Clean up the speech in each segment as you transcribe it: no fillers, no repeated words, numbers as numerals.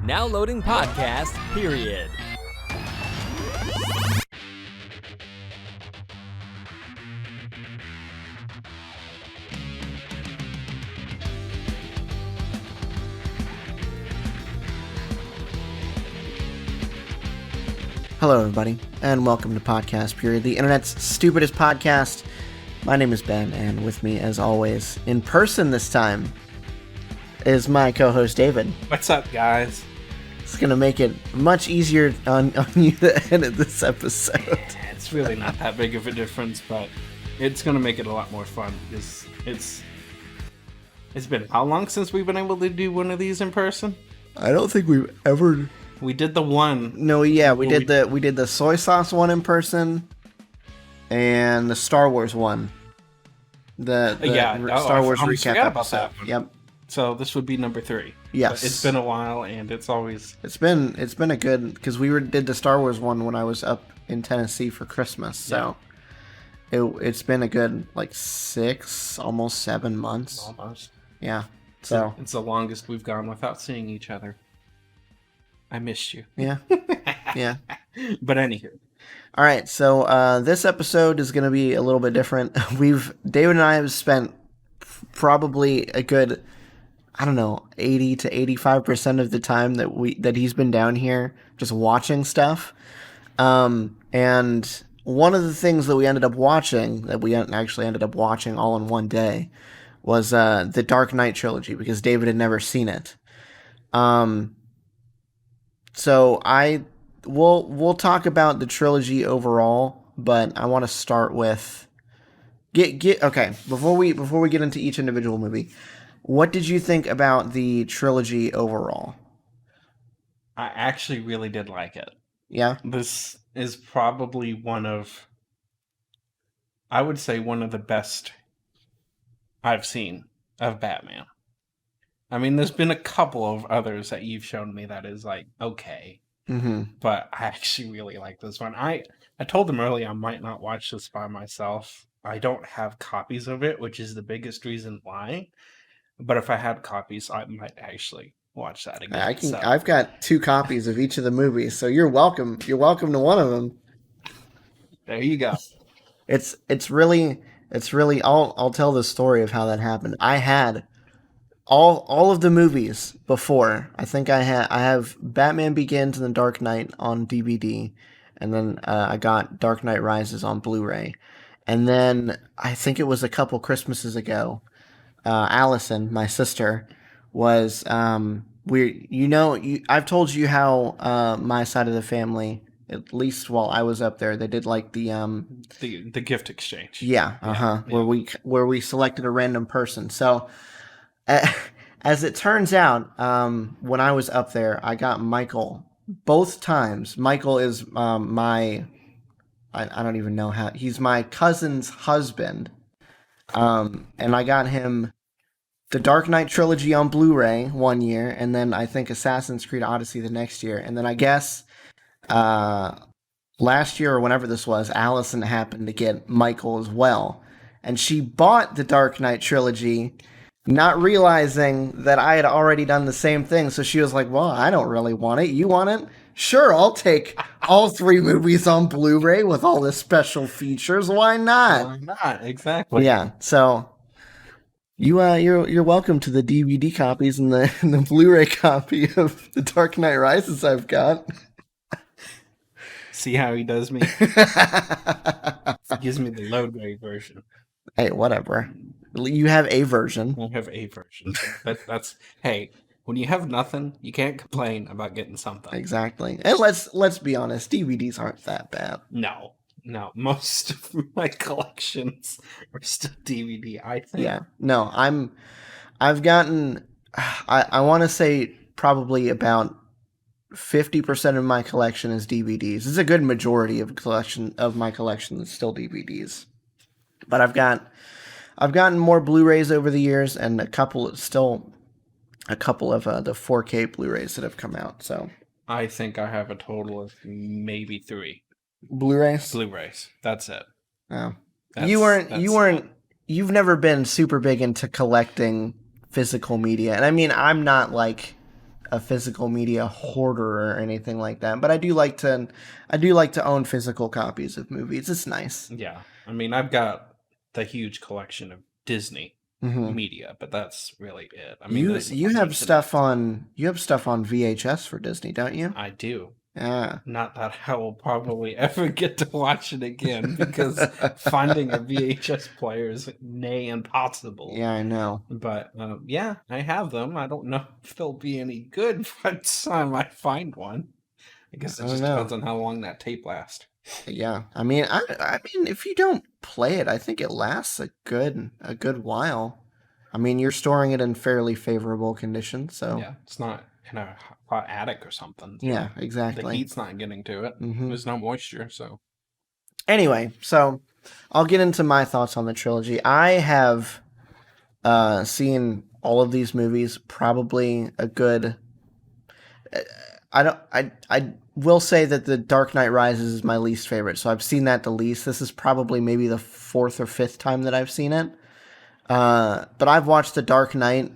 Now loading podcast, period. Hello, everybody, and welcome to Podcast Period, the internet's stupidest podcast. My name is Ben, and with me, as always, in person this time, is my co-host, David. What's up, guys? It's going to make it much easier on you to edit this episode. It's really not that big of a difference, but it's going to make it a lot more fun. It's been how long since we've been able to do one of these in person? I don't think we've ever... We did the one. No, yeah, we did the soy sauce one in person, and the Star Wars one. Star Wars recap about episode. That one. Yep. So this would be number 3. Yes. But it's been a while, and it's been a good, because did the Star Wars one when I was up in Tennessee for Christmas. So it's been a good 6, almost 7 months. Almost. Yeah. So it's the longest we've gone without seeing each other. I missed you. Yeah. Yeah. But anywho. All right. So this episode is going to be a little bit different. David and I have spent probably a good, 80 to 85% of the time that he's been down here just watching stuff. And one of the things that we ended up watching, all in one day, was the Dark Knight trilogy, because David had never seen it. So we'll talk about the trilogy overall, but I want to start with okay, before we get into each individual movie, what did you think about the trilogy overall? I actually really did like it. Yeah? This is probably one of the best I've seen of Batman. I mean, there's been a couple of others that you've shown me that is okay. Mm-hmm. But I actually really like this one. I told them earlier I might not watch this by myself. I don't have copies of it, which is the biggest reason why. But if I had copies, I might actually watch that again. I've got 2 copies of each of the movies, so you're welcome. You're welcome to one of them. There you go. It's really. I'll tell the story of how that happened. I had all of the movies before. I think I have Batman Begins and The Dark Knight on DVD, and then I got Dark Knight Rises on Blu-ray, and then I think it was a couple Christmases ago, Allison, my sister, was I've told you how my side of the family, at least while I was up there, they did the gift exchange. Yeah, yeah. Where we selected a random person. So as it turns out, when I was up there, I got Michael both times. Michael is I don't even know how, he's my cousin's husband. And I got him the Dark Knight trilogy on Blu-ray one year, and then I think Assassin's Creed Odyssey the next year. And then I guess last year or whenever this was, Allison happened to get Michael as well. And she bought the Dark Knight trilogy, not realizing that I had already done the same thing. So she was like, well, I don't really want it. You want it? Sure, I'll take all 3 movies on Blu-ray with all the special features. Why not? Why not? Exactly. Yeah, so you're welcome to the DVD copies and the Blu-ray copy of The Dark Knight Rises I've got. See how he does me? He gives me the low grade version. Hey, whatever. You have a version. I have a version. But hey, when you have nothing, you can't complain about getting something. Exactly. And let's be honest, DVDs aren't that bad. No. Most of my collections are still DVD, I think. Yeah. No, I've gotten, I want to say probably about 50% of my collection is DVDs. It's a good majority of my collection is still DVDs. But I've gotten more Blu-rays over the years, and a couple of the 4K Blu-rays that have come out. So I think I have a total of maybe 3 Blu-rays. That's it. Oh, you've never been super big into collecting physical media, and I mean, I'm not like a physical media hoarder or anything like that, but I do like to own physical copies of movies. It's nice. Yeah. I mean, I've got the huge collection of Disney Hmm. media, but that's really it. I mean, You have stuff on VHS for Disney, don't you? I do. Yeah. Not that I will probably ever get to watch it again because finding a VHS player is nay impossible. Yeah, I know. But yeah, I have them. I don't know if they'll be any good by the time I find one. I guess it just depends on how long that tape lasts. Yeah, I mean, I mean, if you don't play it, I think it lasts a good while. I mean, you're storing it in fairly favorable condition, so Yeah, it's not in a hot attic or something. So yeah, the exactly. heat's not getting to it. Mhm. There's no moisture, so Anyway, so I'll get into my thoughts on the trilogy. I have seen all of these movies probably a good. I will say that the Dark Knight Rises is my least favorite, so I've seen that the least. This is probably maybe the fourth or fifth time that I've seen it. But I've watched The Dark Knight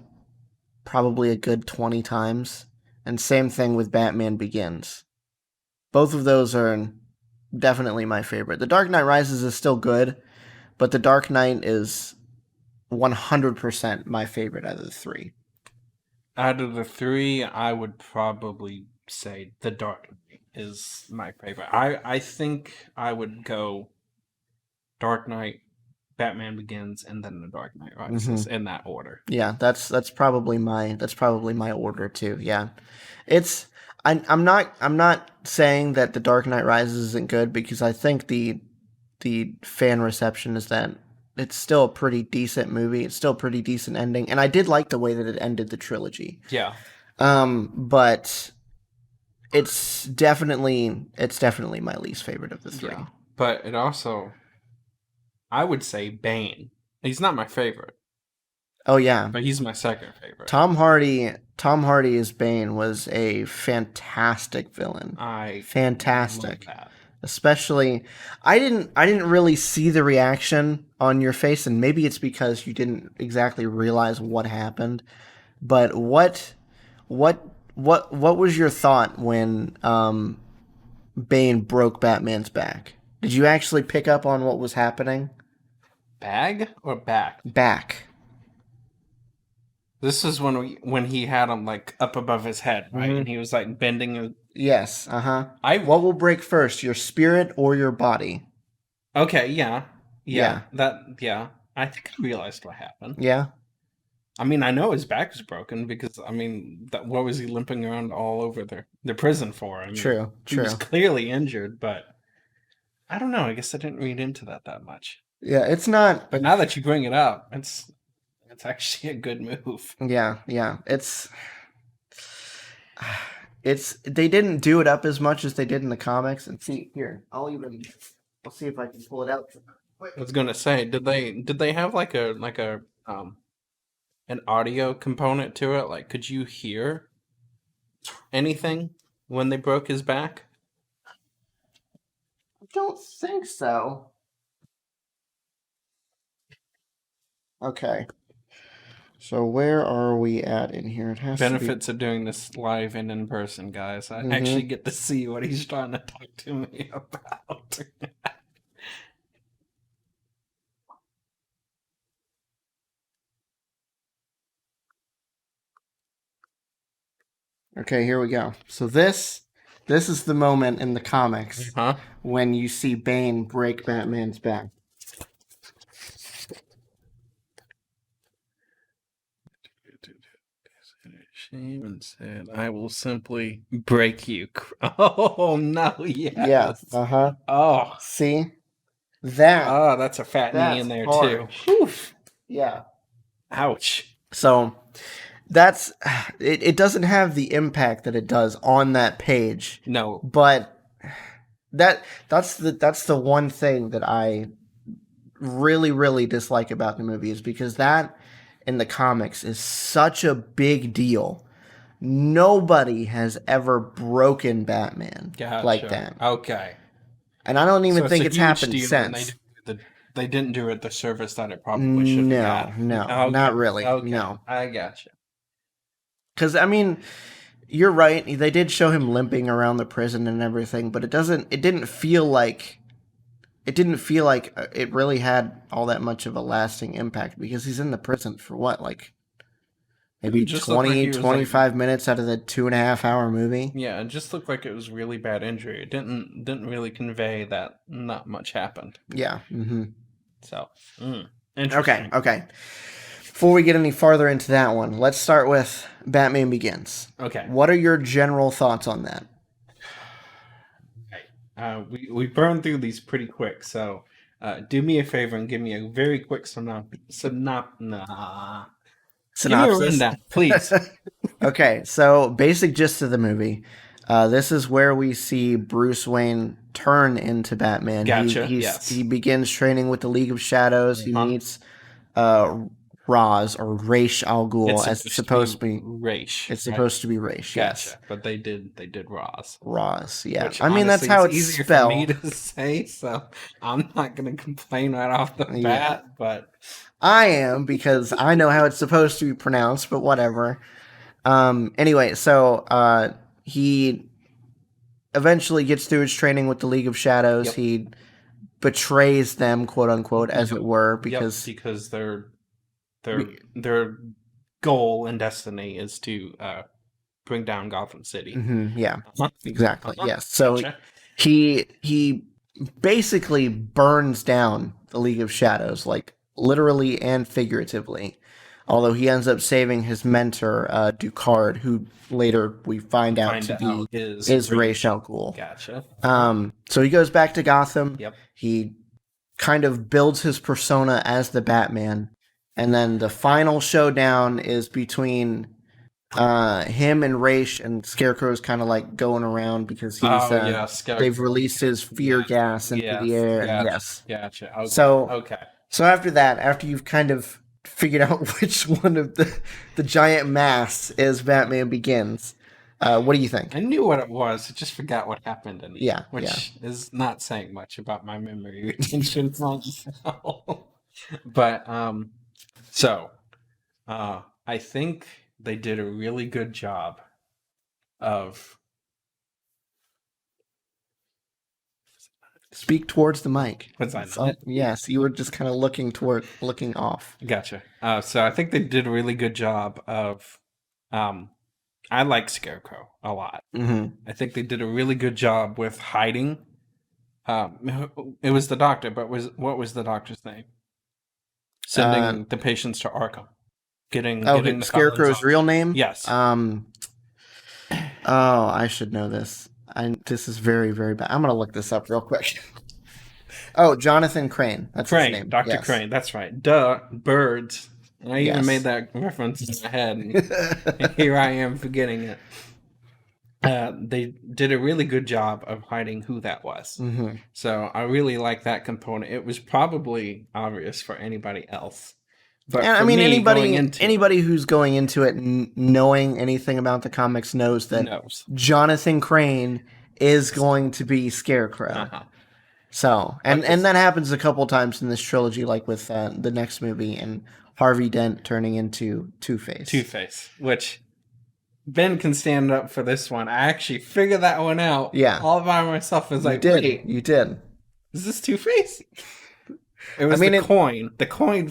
probably a good 20 times, and same thing with Batman Begins. Both of those are definitely my favorite. The Dark Knight Rises is still good, but The Dark Knight is 100% my favorite out of the three. out of the three, I would probably say The Dark Knight is my favorite. I think I would go Dark Knight, Batman Begins, and then The Dark Knight Rises in that order. Yeah, that's probably my order too. Yeah, I'm not saying that The Dark Knight Rises isn't good, because I think the fan reception is that it's still a pretty decent movie. It's still a pretty decent ending, and I did like the way that it ended the trilogy. Yeah. But it's definitely my least favorite of the three. Yeah. But it also, I would say Bane. He's not my favorite, Oh yeah, but he's my second favorite. Tom Hardy as Bane was a fantastic villain. Fantastic. Love that. Especially, I didn't really see the reaction on your face, and maybe it's because you didn't exactly realize what happened. But what was your thought when Bane broke Batman's back? Did you actually pick up on what was happening? Bag or back? Back. This is when he had him like up above his head, right? And he was like bending. Yes. What will break first, your spirit or your body? Okay. Yeah. I think I realized what happened. Yeah. I mean, I know his back was broken because, I mean, what was he limping around all over the prison for? I mean, True. He was clearly injured, but I don't know. I guess I didn't read into that much. Yeah, it's not. But now that you bring it up, it's actually a good move. Yeah. It's they didn't do it up as much as they did in the comics. And see here, I'll see if I can pull it out. I was gonna say, did they have like a an audio component to it? Like, could you hear anything when they broke his back? I don't think so. Okay. So where are we at in here? It has benefits of doing this live and in person, guys. I actually get to see what he's trying to talk to me about. Okay, here we go. So this is the moment in the comics when you see Bane break Batman's back. And said, "I will simply break you." Oh no! Yes. Yeah. Oh. See that? Oh, that's a fat knee in there hard. too. Oof. Yeah. Ouch. So that's it. It doesn't have the impact that it does on that page. No. But that's the one thing that I really, really dislike about the movie, is because that in the comics is such a big deal. Nobody has ever broken Batman like that. Okay. And I don't even think it's happened since. They didn't do it the service that it probably should have. No, Okay. not really. Okay. No. I gotcha. Because, I mean, You're right. They did show him limping around the prison and everything, but it didn't feel like it really had all that much of a lasting impact because he's in the prison for what, like maybe It just looked like 20, he was, 25 minutes out of the 2.5 hour movie. Yeah, it just looked like it was really bad injury. It didn't really convey that not much happened. Yeah. Mm-hmm. So, interesting. Okay. Before we get any farther into that one, let's start with Batman Begins. Okay. What are your general thoughts on that? We burned through these pretty quick, so do me a favor and give me a very quick synopsis. Give me a rundown, please. Okay, so basic gist of the movie. This is where we see Bruce Wayne turn into Batman. Gotcha. He begins training with the League of Shadows. He meets Ra's or Ra's al Ghul, as it's supposed to be. Ra's. It's supposed to be Ra's. Gotcha. Yes. But they did Ra's. Ra's. Yeah. Which, I mean, honestly, that's how it's easier spelled. for me to say, so I'm not going to complain right off the bat. But I am, because I know how it's supposed to be pronounced. But whatever. Anyway, so he eventually gets through his training with the League of Shadows. Yep. He betrays them, quote unquote, as it were, because their goal and destiny is to bring down Gotham City. Mm-hmm, yeah, exactly. Yes. So gotcha. He basically burns down the League of Shadows, like literally and figuratively. Although he ends up saving his mentor, Ducard, who later we find out to be is Ra's al Ghul. Gotcha. So he goes back to Gotham. Yep. He kind of builds his persona as the Batman. And then the final showdown is between him and Ra's, and Scarecrow's kind of like going around because he's they've released his fear gas into the air. Gotcha. Yes. Gotcha. Okay. So after that, after you've kind of figured out which one of the giant masks is Batman Begins, what do you think? I knew what it was. I just forgot what happened in it. Which is not saying much about my memory retention from myself. But I think they did a really good job of... Speak towards the mic. Was I not? Yes, you were just kind of looking off. Gotcha. So I think they did a really good job of... I like Scarecrow a lot. Mm-hmm. I think they did a really good job with hiding. It was the doctor, but what was the doctor's name? Sending the patients to Arkham. Getting the Scarecrow's real name? Yes. I should know this. This is very, very bad. I'm going to look this up real quick. Oh, Jonathan Crane. That's his name. Dr. Crane. That's right. Duh. Birds. I even made that reference in my head. And here I am forgetting it. They did a really good job of hiding who that was. Mm-hmm. So I really like that component. It was probably obvious for anybody else. But I mean, anybody who's going into it knowing anything about the comics knows that Jonathan Crane is going to be Scarecrow. Uh-huh. So, and that happens a couple times in this trilogy, like with the next movie and Harvey Dent turning into Two-Face. Two-Face, which Ben can stand up for this one. I actually figured that one out. Yeah, all by myself. I was like, wait, you did. Is this Two-Face? It was the coin. The coin,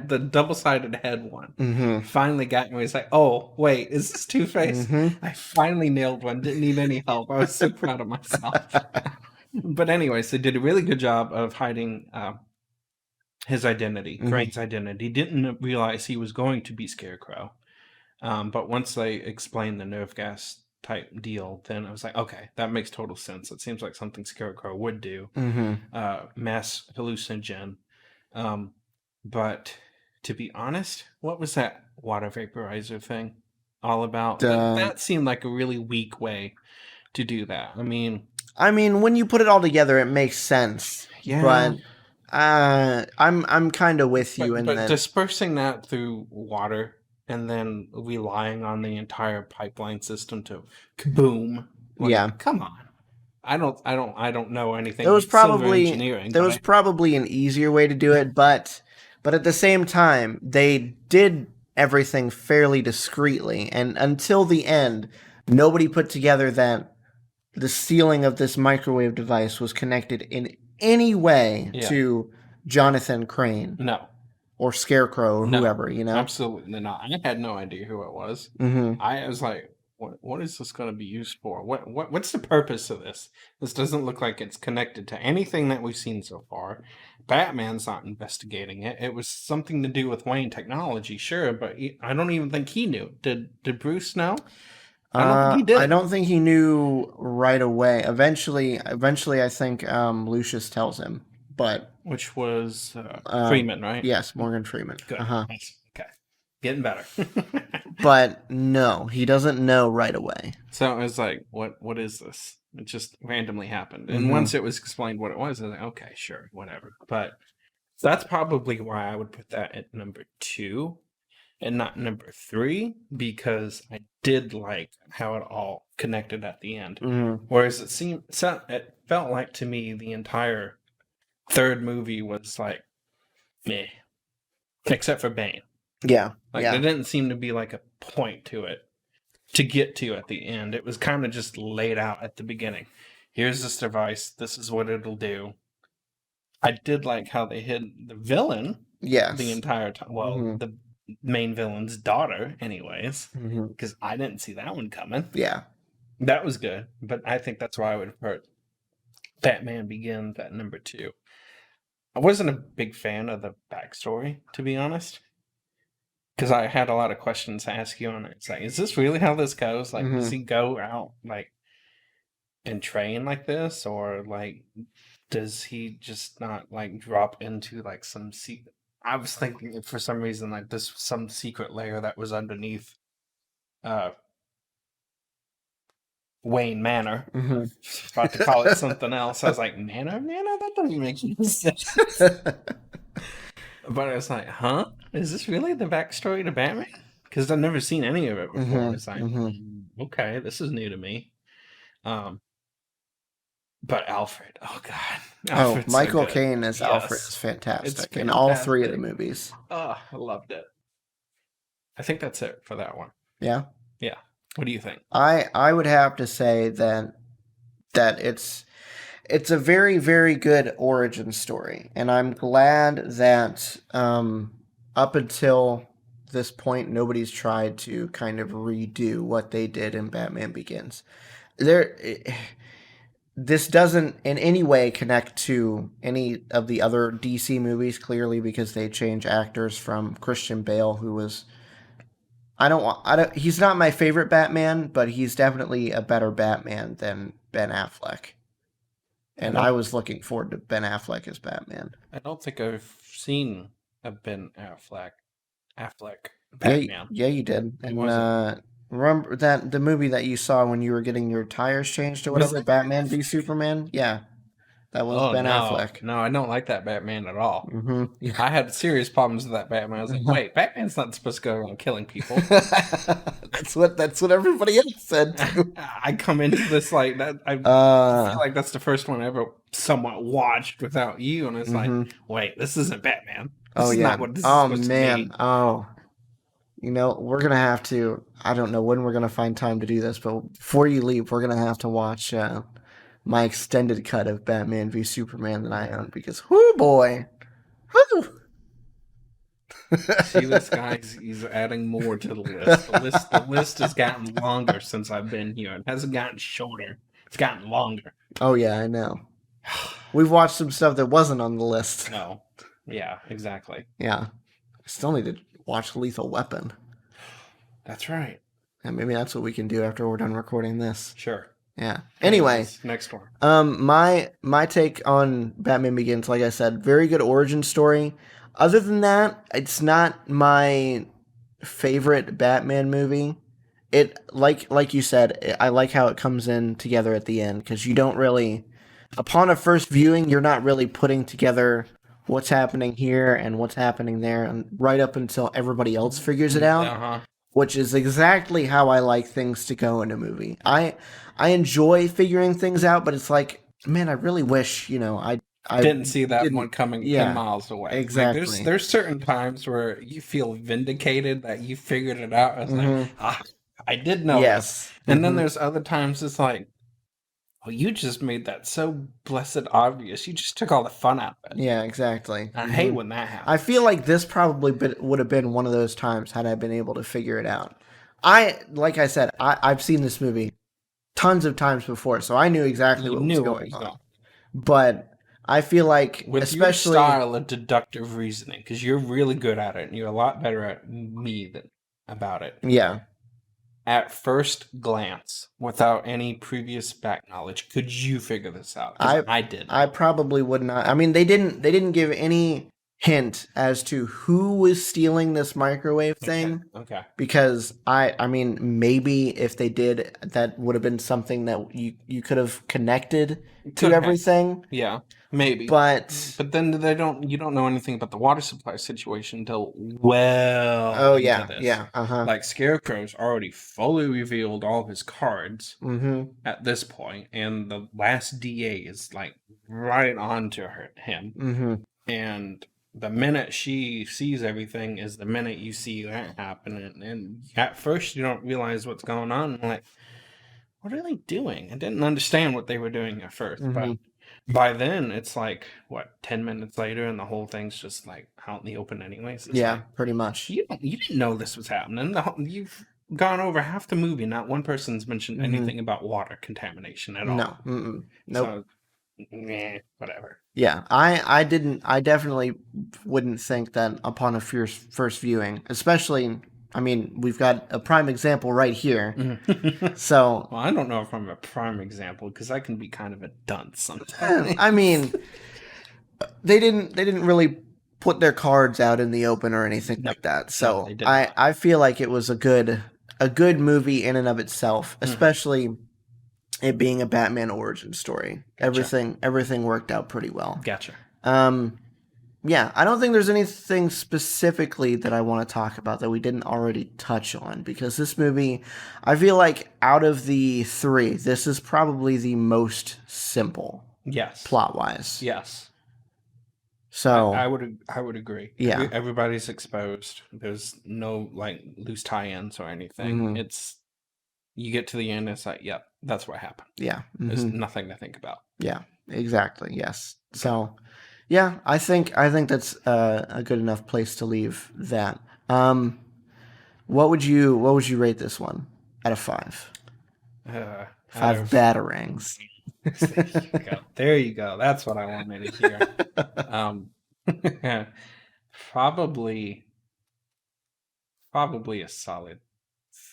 the double-sided head one. Mm-hmm. Finally got me. It's like, oh, wait, is this Two-Face? Mm-hmm. I finally nailed one. Didn't need any help. I was so proud of myself. But anyways, they did a really good job of hiding his identity, Crane's identity. Didn't realize he was going to be Scarecrow. But once they explained the nerve gas type deal, then I was like, okay, that makes total sense. It seems like something Scarecrow would do. Mm-hmm. Mass hallucinogen. But to be honest, what was that water vaporizer thing all about? That seemed like a really weak way to do that. I mean, when you put it all together, it makes sense. Yeah. But I'm kind of with you in that. But dispersing that through water and then relying on the entire pipeline system to kaboom. Come on. I don't know anything. There was probably an easier way to do it, but at the same time, they did everything fairly discreetly. And until the end, nobody put together that the stealing of this microwave device was connected in any way to Jonathan Crane. No. Or Scarecrow or whoever, Absolutely not. I had no idea who it was. Mm-hmm. I was like, what is this going to be used for? What's the purpose of this? This doesn't look like it's connected to anything that we've seen so far. Batman's not investigating it. It was something to do with Wayne technology, sure, but I don't even think he knew. Did Bruce know? I don't think he did. I don't think he knew right away. Eventually, I think Lucius tells him, but which was Freeman, right? Yes, Morgan Freeman. Good. Nice. Okay, getting better. But no, he doesn't know right away. So I was like, "What is this?" It just randomly happened, and once it was explained what it was, I was like, "Okay, sure, whatever." But that's probably why I would put that at number 2. And not number 3, because I did like how it all connected at the end. Mm-hmm. Whereas it felt like to me the entire third movie was like meh, except for Bane. Yeah, there didn't seem to be like a point to it to get to at the end. It was kind of just laid out at the beginning. Here's this device. This is what it'll do. I did like how they hid the villain. Yes. The entire time. Well, the main villain's daughter, anyways, because I didn't see that one coming. Yeah, that was good, but I think that's why I would have put Batman Begins at number 2. I wasn't a big fan of the backstory, to be honest, because I had a lot of questions to ask you on it. It's like, is this really how this goes? Like, does he go out like and train like this, or like does he just not like drop into like some secret? I was thinking for some reason like this was some secret layer that was underneath Wayne Manor. About to call it something else. I was like, Manor? That doesn't make any sense. But I was like, huh? Is this really the backstory to Batman? Because I've never seen any of it before. It's like, okay, this is new to me. But Alfred, oh god. Alfred's Michael so Caine as Alfred is fantastic in all 3 of the movies. Oh, I loved it. I think that's it for that one. Yeah? Yeah. What do you think? I would have to say that it's a very, very good origin story. And I'm glad that up until this point, nobody's tried to kind of redo what they did in Batman Begins. This doesn't in any way connect to any of the other DC movies, clearly, because they change actors from Christian Bale, who was... he's not my favorite Batman, but he's definitely a better Batman than Ben Affleck. And I was looking forward to Ben Affleck as Batman. I don't think I've seen a Ben Affleck Batman. Yeah, you did. And remember that the movie that you saw when you were getting your tires changed or whatever, Batman v Superman? Yeah, that was Ben Affleck. No, I don't like that Batman at all. Yeah. I had serious problems with that Batman. I was like, wait, Batman's not supposed to go around killing people. That's what everybody else said too. I come into this like that. I feel like that's the first one I ever somewhat watched without you, and it's like, wait, this isn't Batman. This is not what this is supposed to be. We're going to have to, I don't know when we're going to find time to do this, but before you leave, we're going to have to watch my extended cut of Batman v Superman that I own, because, whoo boy, whoo. See, this guy, he's adding more to the list. The list has gotten longer since I've been here. It hasn't gotten shorter. It's gotten longer. Oh, yeah, I know. We've watched some stuff that wasn't on the list. No. Yeah, exactly. Yeah. I still need to watch Lethal Weapon. That's right. And maybe that's what we can do after we're done recording this. Sure. Yeah. Anyway. Next one. My take on Batman Begins, like I said, very good origin story. Other than that, it's not my favorite Batman movie. It, like you said, I like how it comes in together at the end, because you don't really, upon a first viewing, you're not really putting together what's happening here and what's happening there, and right up until everybody else figures it out, which is exactly how I like things to go in a movie. I enjoy figuring things out, but it's like, man, I really wish, I I didn't see that didn't- one coming 10 yeah, miles away. Like, exactly. there's certain times where you feel vindicated that you figured it out. It's like, I did know Yes. this. And then there's other times it's like, well, you just made that so blessed obvious. You just took all the fun out of it. Yeah, exactly. I hate when that happens. I feel like this probably would have been one of those times had I been able to figure it out. Like I said, I've seen this movie tons of times before, so I knew exactly what was going on. But I feel like, with especially your style of deductive reasoning, because you're really good at it, and you're a lot better at me than about it. Yeah. At first glance, without any previous back knowledge, could you figure this out? I did. I probably would not. I mean, they didn't give any hint as to who was stealing this microwave thing. Okay. Because I mean, maybe if they did, that would have been something that you could have connected to everything. Yeah, maybe. But then you don't know anything about the water supply situation until well. Oh into yeah, this. yeah. Like Scarecrow's already fully revealed all of his cards at this point, and the last DA is like right on to him, and the minute she sees everything is the minute you see that happen. And at first you don't realize what's going on. Like, what are they doing? I didn't understand what they were doing at first. But by then it's like, 10 minutes later and the whole thing's just like out in the open anyways. It's like, pretty much. You didn't know this was happening. You've gone over half the movie. Not one person's mentioned anything about water contamination at all. No. So, Nope. whatever. Yeah, I definitely wouldn't think that upon a first viewing, especially, I mean, we've got a prime example right here. So, well, I don't know if I'm a prime example because I can be kind of a dunce sometimes. I mean, they didn't really put their cards out in the open or anything like that. So, I feel like it was a good movie in and of itself, especially it being a Batman origin story. Gotcha. Everything worked out pretty well. Gotcha. Yeah, I don't think there's anything specifically that I want to talk about that we didn't already touch on, because this movie, I feel like out of the three, this is probably the most simple. Yes. Plot-wise. Yes. So I would agree. Yeah. Everybody's exposed. There's no like loose tie-ins or anything. It's you get to the end, it's like, yep, that's what happened. Yeah. There's nothing to think about. Yeah, exactly. Yes. So, yeah, I think that's a good enough place to leave that. What would you rate this one out of 5? 5 batarangs. There you go. That's what I wanted to hear. Probably a solid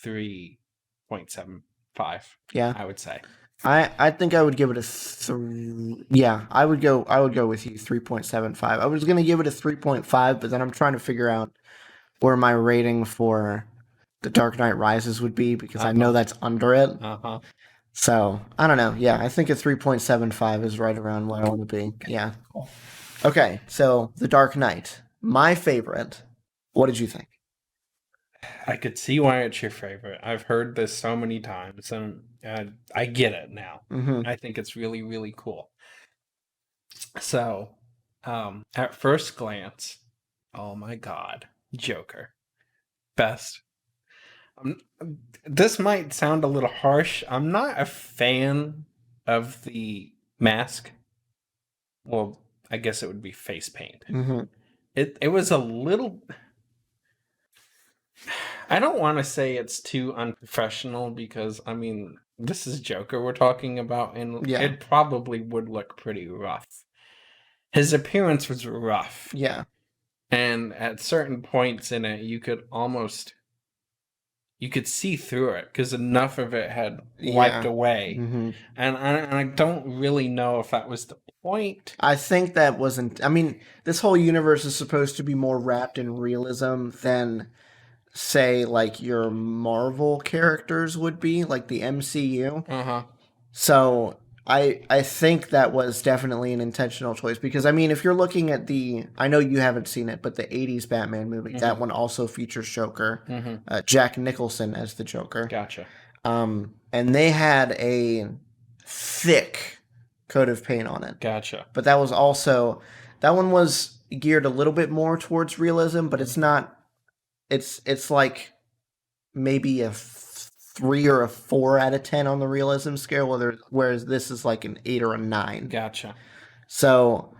3.75. Yeah, I would say. I think I would give it a 3. Yeah, I would go with you, 3.75. I was gonna give it a 3.5, but then I'm trying to figure out where my rating for The Dark Knight Rises would be, because I know that's under it. So I don't know. Yeah, I think a 3.75 is right around where I want to be. Yeah. Okay, so The Dark Knight, my favorite. What did you think? I could see why it's your favorite. I've heard this so many times, and I get it now. I think it's really, really cool. So, at first glance, oh my God, Joker. Best. This might sound a little harsh. I'm not a fan of the mask. Well, I guess it would be face paint. It was a little... I don't want to say it's too unprofessional, because, I mean, this is Joker we're talking about, and it probably would look pretty rough. His appearance was rough. Yeah. And at certain points in it, you could see through it, because enough of it had wiped away. And I don't really know if that was the point. I think that wasn't... I mean, this whole universe is supposed to be more wrapped in realism than, say, like your Marvel characters would be, like the MCU. So I think that was definitely an intentional choice, because, I mean, if you're looking at I know you haven't seen it, but the 80s Batman movie, that one also features Joker, Jack Nicholson as the Joker. Gotcha. And they had a thick coat of paint on it. Gotcha. But that one was geared a little bit more towards realism, but it's not. It's like maybe a 3 or a 4 out of 10 on the realism scale, whereas this is like an 8 or a 9. Gotcha. So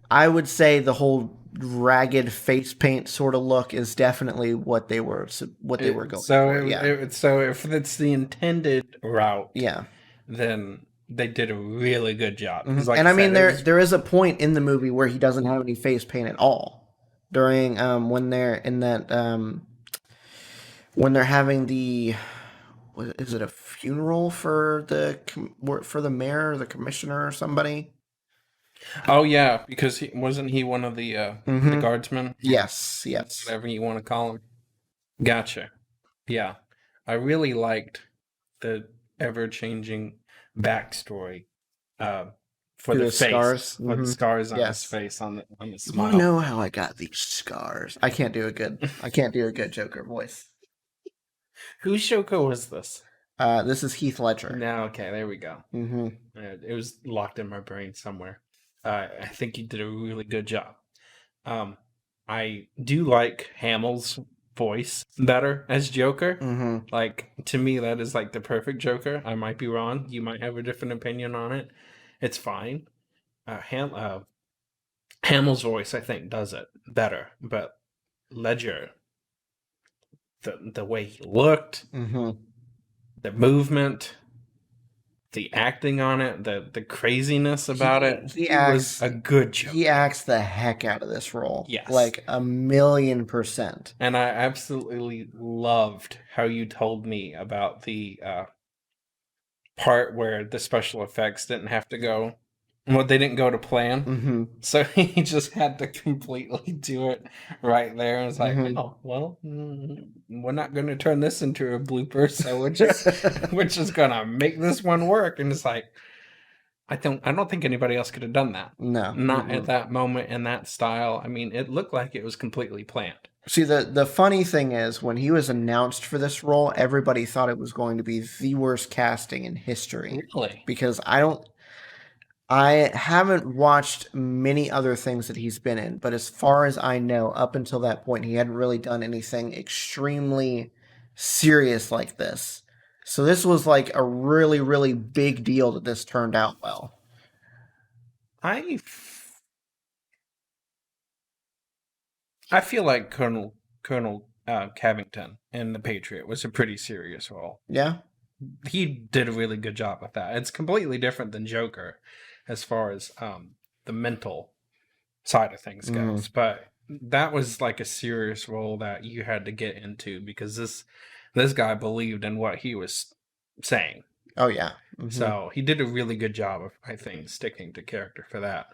I would say the whole ragged face paint sort of look is definitely what they were going for. Yeah. So if it's the intended route, Yeah. then they did a really good job. Mm-hmm. Like and I mean, there is a point in the movie where he doesn't have any face paint at all during when they're in that when they're having the. Is it a funeral for the mayor or the commissioner or somebody? Oh yeah, because wasn't he one of the guardsmen? Yes. Whatever you want to call him. Gotcha. Yeah, I really liked the ever-changing backstory for the face, scars, for the scars on his face, on the smile. You know how I got these scars? I can't do a good Joker voice. Whose Joker was this? This is Heath Ledger. No, okay, there we go. Mm-hmm. It was locked in my brain somewhere. I think he did a really good job. I do like Hamill's voice better as Joker. Mm-hmm. Like, to me, that is like the perfect Joker. I might be wrong. You might have a different opinion on it. It's fine. Hamill's voice, I think, does it better. But Ledger, the way he looked, the movement, the acting on it, the craziness about it, he was a good Joker. He acts the heck out of this role. Yes. Like 1,000,000%. And I absolutely loved how you told me about the part where the special effects didn't have to go. Well, they didn't go to plan. Mm-hmm. So he just had to completely do it right there. I was like, oh, well, we're not going to turn this into a blooper. So we're just going to make this one work. And it's like, I don't think anybody else could have done that. No. Not at that moment in that style. I mean, it looked like it was completely planned. See, the funny thing is, when he was announced for this role, everybody thought it was going to be the worst casting in history. Really? Because I haven't watched many other things that he's been in, but as far as I know, up until that point, he hadn't really done anything extremely serious like this. So this was like a really, really big deal that this turned out well. I feel like Colonel Cavington in The Patriot was a pretty serious role. Yeah? He did a really good job with that. It's completely different than Joker as far as the mental side of things goes. But that was like a serious role that you had to get into because this guy believed in what he was saying. Oh, yeah. So he did a really good job of, I think, sticking to character for that.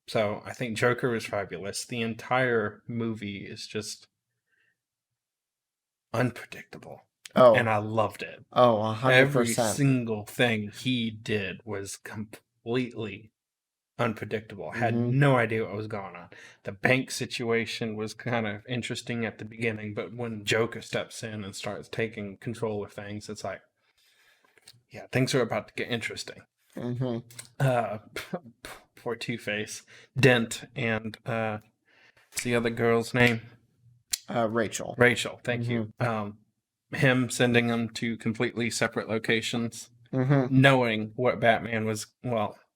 So I think Joker was fabulous. The entire movie is just unpredictable. Oh. And I loved it. Oh, 100%. Every single thing he did was completely unpredictable. I had no idea what was going on. The bank situation was kind of interesting at the beginning, but when Joker steps in and starts taking control of things, it's like, yeah, things are about to get interesting. Poor Two-Face. Dent and what's the other girl's name? Rachel. Rachel, thank you. Him sending them to completely separate locations, knowing what Batman was,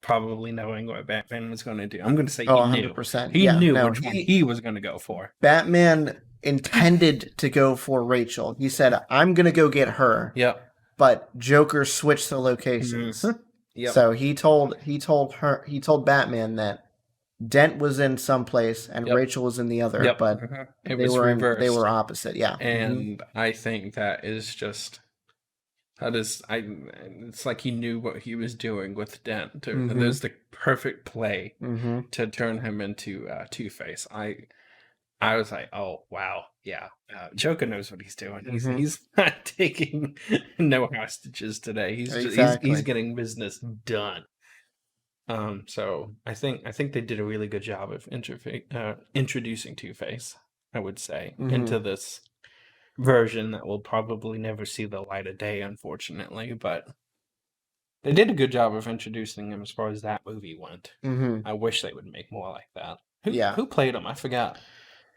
probably knowing what Batman was going to do. I'm going to say he 100%. He knew what he was going to go for. Batman intended to go for Rachel. He said, I'm going to go get her. Yep. But Joker switched the locations. Yep. So he told Batman that Dent was in some place and Rachel was in the other, but it was reversed. They were opposite, yeah. And I think that is just it's like he knew what he was doing with Dent. There's the perfect play to turn him into Two-Face. I was like, oh wow, yeah. Joker knows what he's doing. He's not taking no hostages today. He's getting business done. So I think they did a really good job of introducing Two-Face, I would say, into this version that will probably never see the light of day, unfortunately. But They did a good job of introducing him as far as that movie went. Mm-hmm. I wish they would make more like that. Yeah. Who played him? I forgot.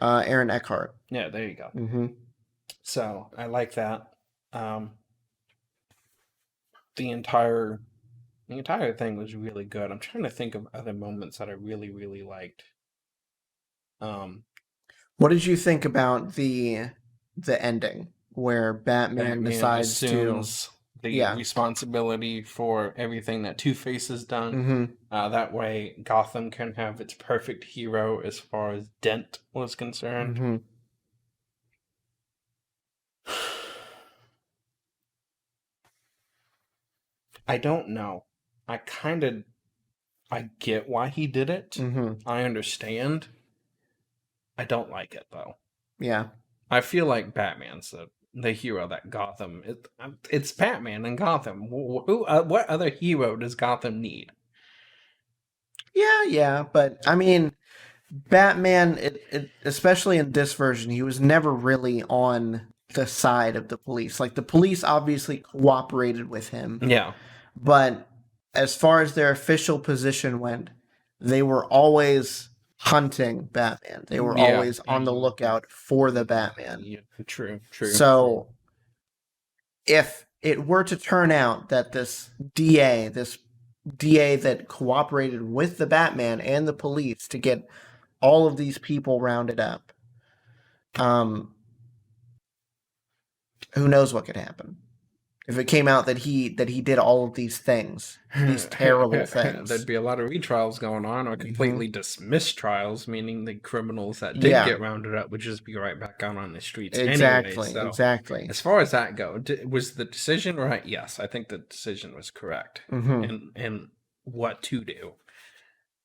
Aaron Eckhart. Yeah, there you go. Mm-hmm. So I like that. The entire thing was really good. I'm trying to think of other moments that I really, really liked. What did you think about the ending where Batman decides assumes to the responsibility for everything that Two-Face has done. Mm-hmm. That way, Gotham can have its perfect hero as far as Dent was concerned. Mm-hmm. I don't know. I get why he did it. Mm-hmm. I understand. I don't like it, though. Yeah. I feel like Batman's the hero that Gotham... It's Batman and Gotham. What other hero does Gotham need? Yeah, but I mean, Batman, especially in this version, he was never really on the side of the police. Like, the police obviously cooperated with him. Yeah. But as far as their official position went, they were always hunting Batman. They were always on the lookout for the Batman. Yeah, true. So, if it were to turn out that this DA that cooperated with the Batman and the police to get all of these people rounded up, who knows what could happen? If it came out that he did all of these things, these terrible things, there'd be a lot of retrials going on, or completely dismissed trials, meaning the criminals that did get rounded up would just be right back out on the streets. Exactly, anyway. So, exactly. As far as that goes, was the decision right? Yes, I think the decision was correct. And what to do.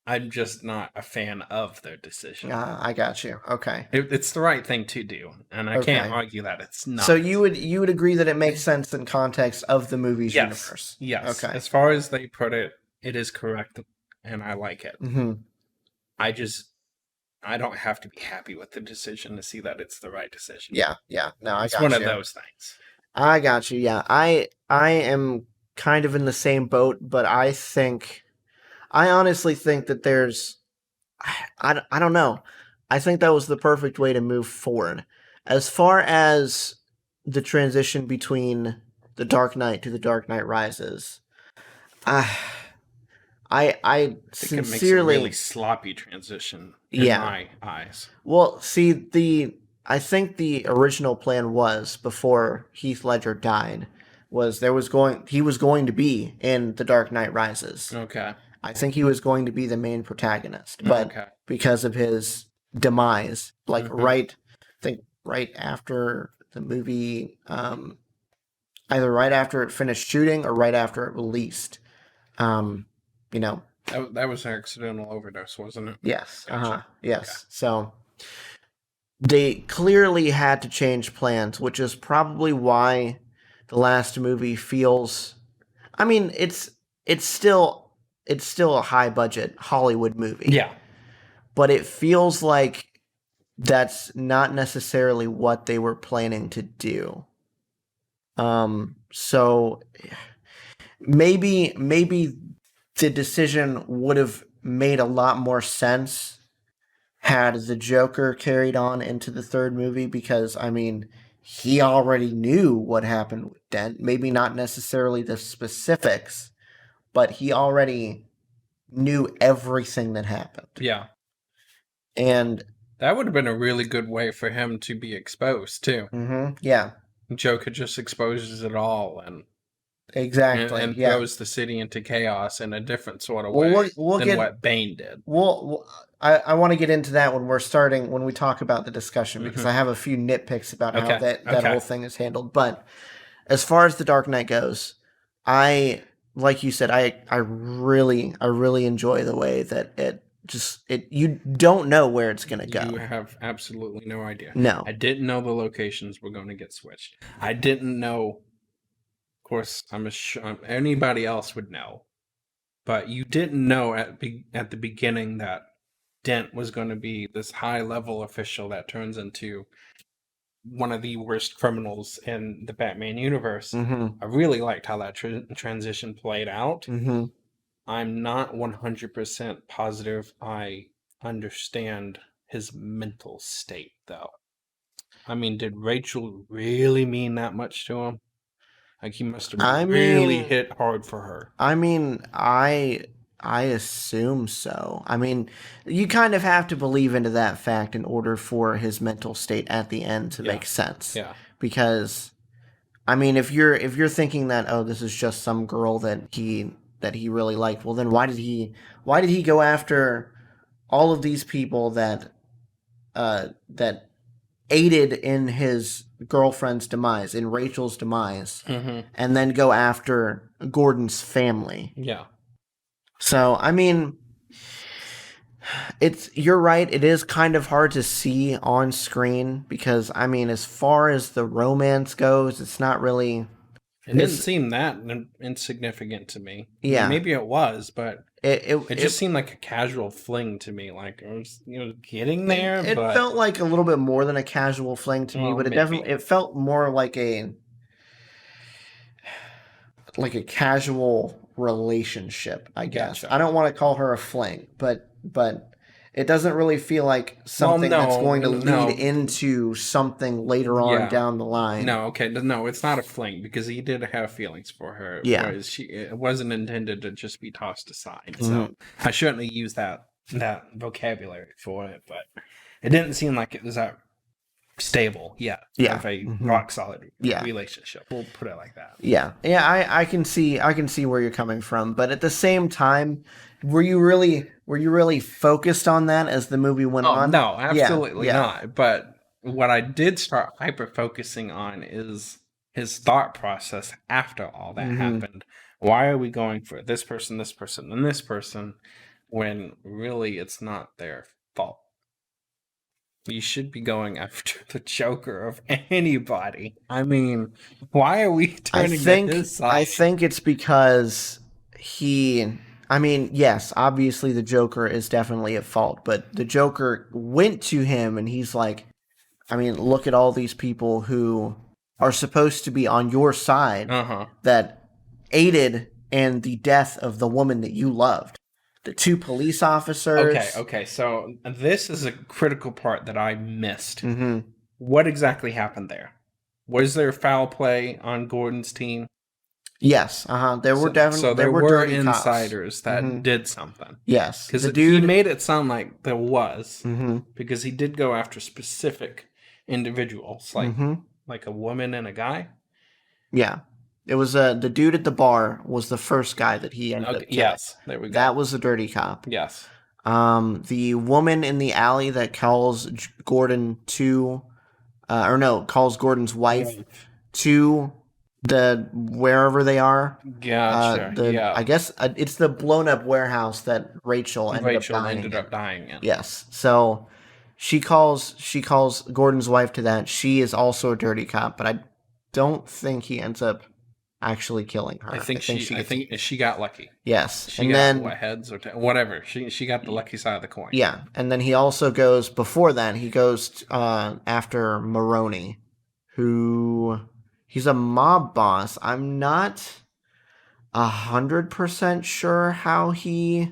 I'm just not a fan of their decision. I got you. Okay. It's the right thing to do, and I can't argue that it's not. So you would agree that it makes sense in context of the movie's universe? Yes. Okay. As far as they put it, it is correct, and I like it. Mm-hmm. I don't have to be happy with the decision to see that it's the right decision. Yeah. No, I got you. It's one of those things. I got you. Yeah. I am kind of in the same boat, but I honestly think that there's, I don't know. I think that was the perfect way to move forward. As far as the transition between The Dark Knight to The Dark Knight Rises, I sincerely... It makes a really sloppy transition in my eyes. Well, see, I think the original plan was, before Heath Ledger died, he was going to be in The Dark Knight Rises. Okay. I think he was going to be the main protagonist, but because of his demise, right after the movie, either right after it finished shooting or right after it released, that was an accidental overdose, wasn't it? Yes. Gotcha. Yes. Okay. So they clearly had to change plans, which is probably why the last movie feels. I mean, it's still a high budget Hollywood movie. Yeah. But it feels like that's not necessarily what they were planning to do. So maybe the decision would have made a lot more sense had the Joker carried on into the third movie, because I mean, he already knew what happened with Dent. Maybe not necessarily the specifics, but he already knew everything that happened. Yeah. And that would have been a really good way for him to be exposed, too. Mm-hmm. Yeah. Joker just exposes it all and throws the city into chaos in a different sort of way than what Bane did. I want to get into that when we talk about the discussion, because I have a few nitpicks about how that whole thing is handled. But as far as The Dark Knight goes, like you said, I really enjoy the way that you don't know where it's going to go. You have absolutely no idea. No. I didn't know the locations were going to get switched. I didn't know. Of course, anybody else would know, but you didn't know at the beginning that Dent was going to be this high-level official that turns into one of the worst criminals in the Batman universe. Mm-hmm. I really liked how that transition played out. Mm-hmm. I'm not 100% positive I understand his mental state, though. I mean, did Rachel really mean that much to him? Like, he must have I really mean, hit hard for her. I assume so. I mean, you kind of have to believe into that fact in order for his mental state at the end to Yeah. make sense. Yeah. Because I mean, if you're thinking that, oh, this is just some girl that he really liked, well, then why did he go after all of these people that aided in his girlfriend's demise, in Rachel's demise, Mm-hmm. and then go after Gordon's family? Yeah. So, I mean, you're right, it is kind of hard to see on screen because, I mean, as far as the romance goes, it's not really. It didn't seem that insignificant to me. I Yeah. mean, maybe it was, but It just seemed like a casual fling to me. Like, it was, getting there, It but felt like a little bit more than a casual fling to me, Well, but maybe. it felt more like a casual relationship, I guess. Gotcha. I don't want to call her a fling, but it doesn't really feel like something that's going to lead into something later on Yeah. down the line. No, okay, no, it's not a fling because he did have feelings for her. Yeah. Whereas it wasn't intended to just be tossed aside. Mhm. So I shouldn't have used that vocabulary for it, but it didn't seem like it was that stable yet. Yeah. Of a Mhm. rock solid Yeah. relationship. We'll put it like that. Yeah. I can see where you're coming from, but at the same time, were you really focused on that as the movie went on? No, absolutely Yeah. not. But what I did start hyper focusing on is his thought process after all that Mhm. happened. Why are we going for this person, and this person when really it's not their fault? You should be going after the Joker of anybody. I mean, why are we turning to his side? I think it's because I mean, yes, obviously the Joker is definitely at fault, but the Joker went to him and he's like, I mean, look at all these people who are supposed to be on your side that aided in the death of the woman that you loved. The 2 police officers. Okay. So this is a critical part that I missed. Mm-hmm. What exactly happened there? Was there foul play on Gordon's team? Yes. There were definitely there were dirty insiders cops. that Mhm. did something. Yes, Because the dude he made it sound like there was, Mhm. because he did go after specific individuals, like a woman and a guy. Yeah. It was the dude at the bar was the first guy that he ended up killing. Yes, there we go. That was a dirty cop. Yes. The woman in the alley that calls Gordon to, calls Gordon's wife to the wherever they are. Gotcha. I guess it's the blown up warehouse that Rachel ended up dying in. Yes. So she calls Gordon's wife to that. She is also a dirty cop, but I don't think he ends up actually killing her. I think she got lucky. Yes. She got heads or whatever. She got the lucky side of the coin. Yeah. And then he also goes, before that, he goes after Maroney, who he's a mob boss. I'm not 100% sure how he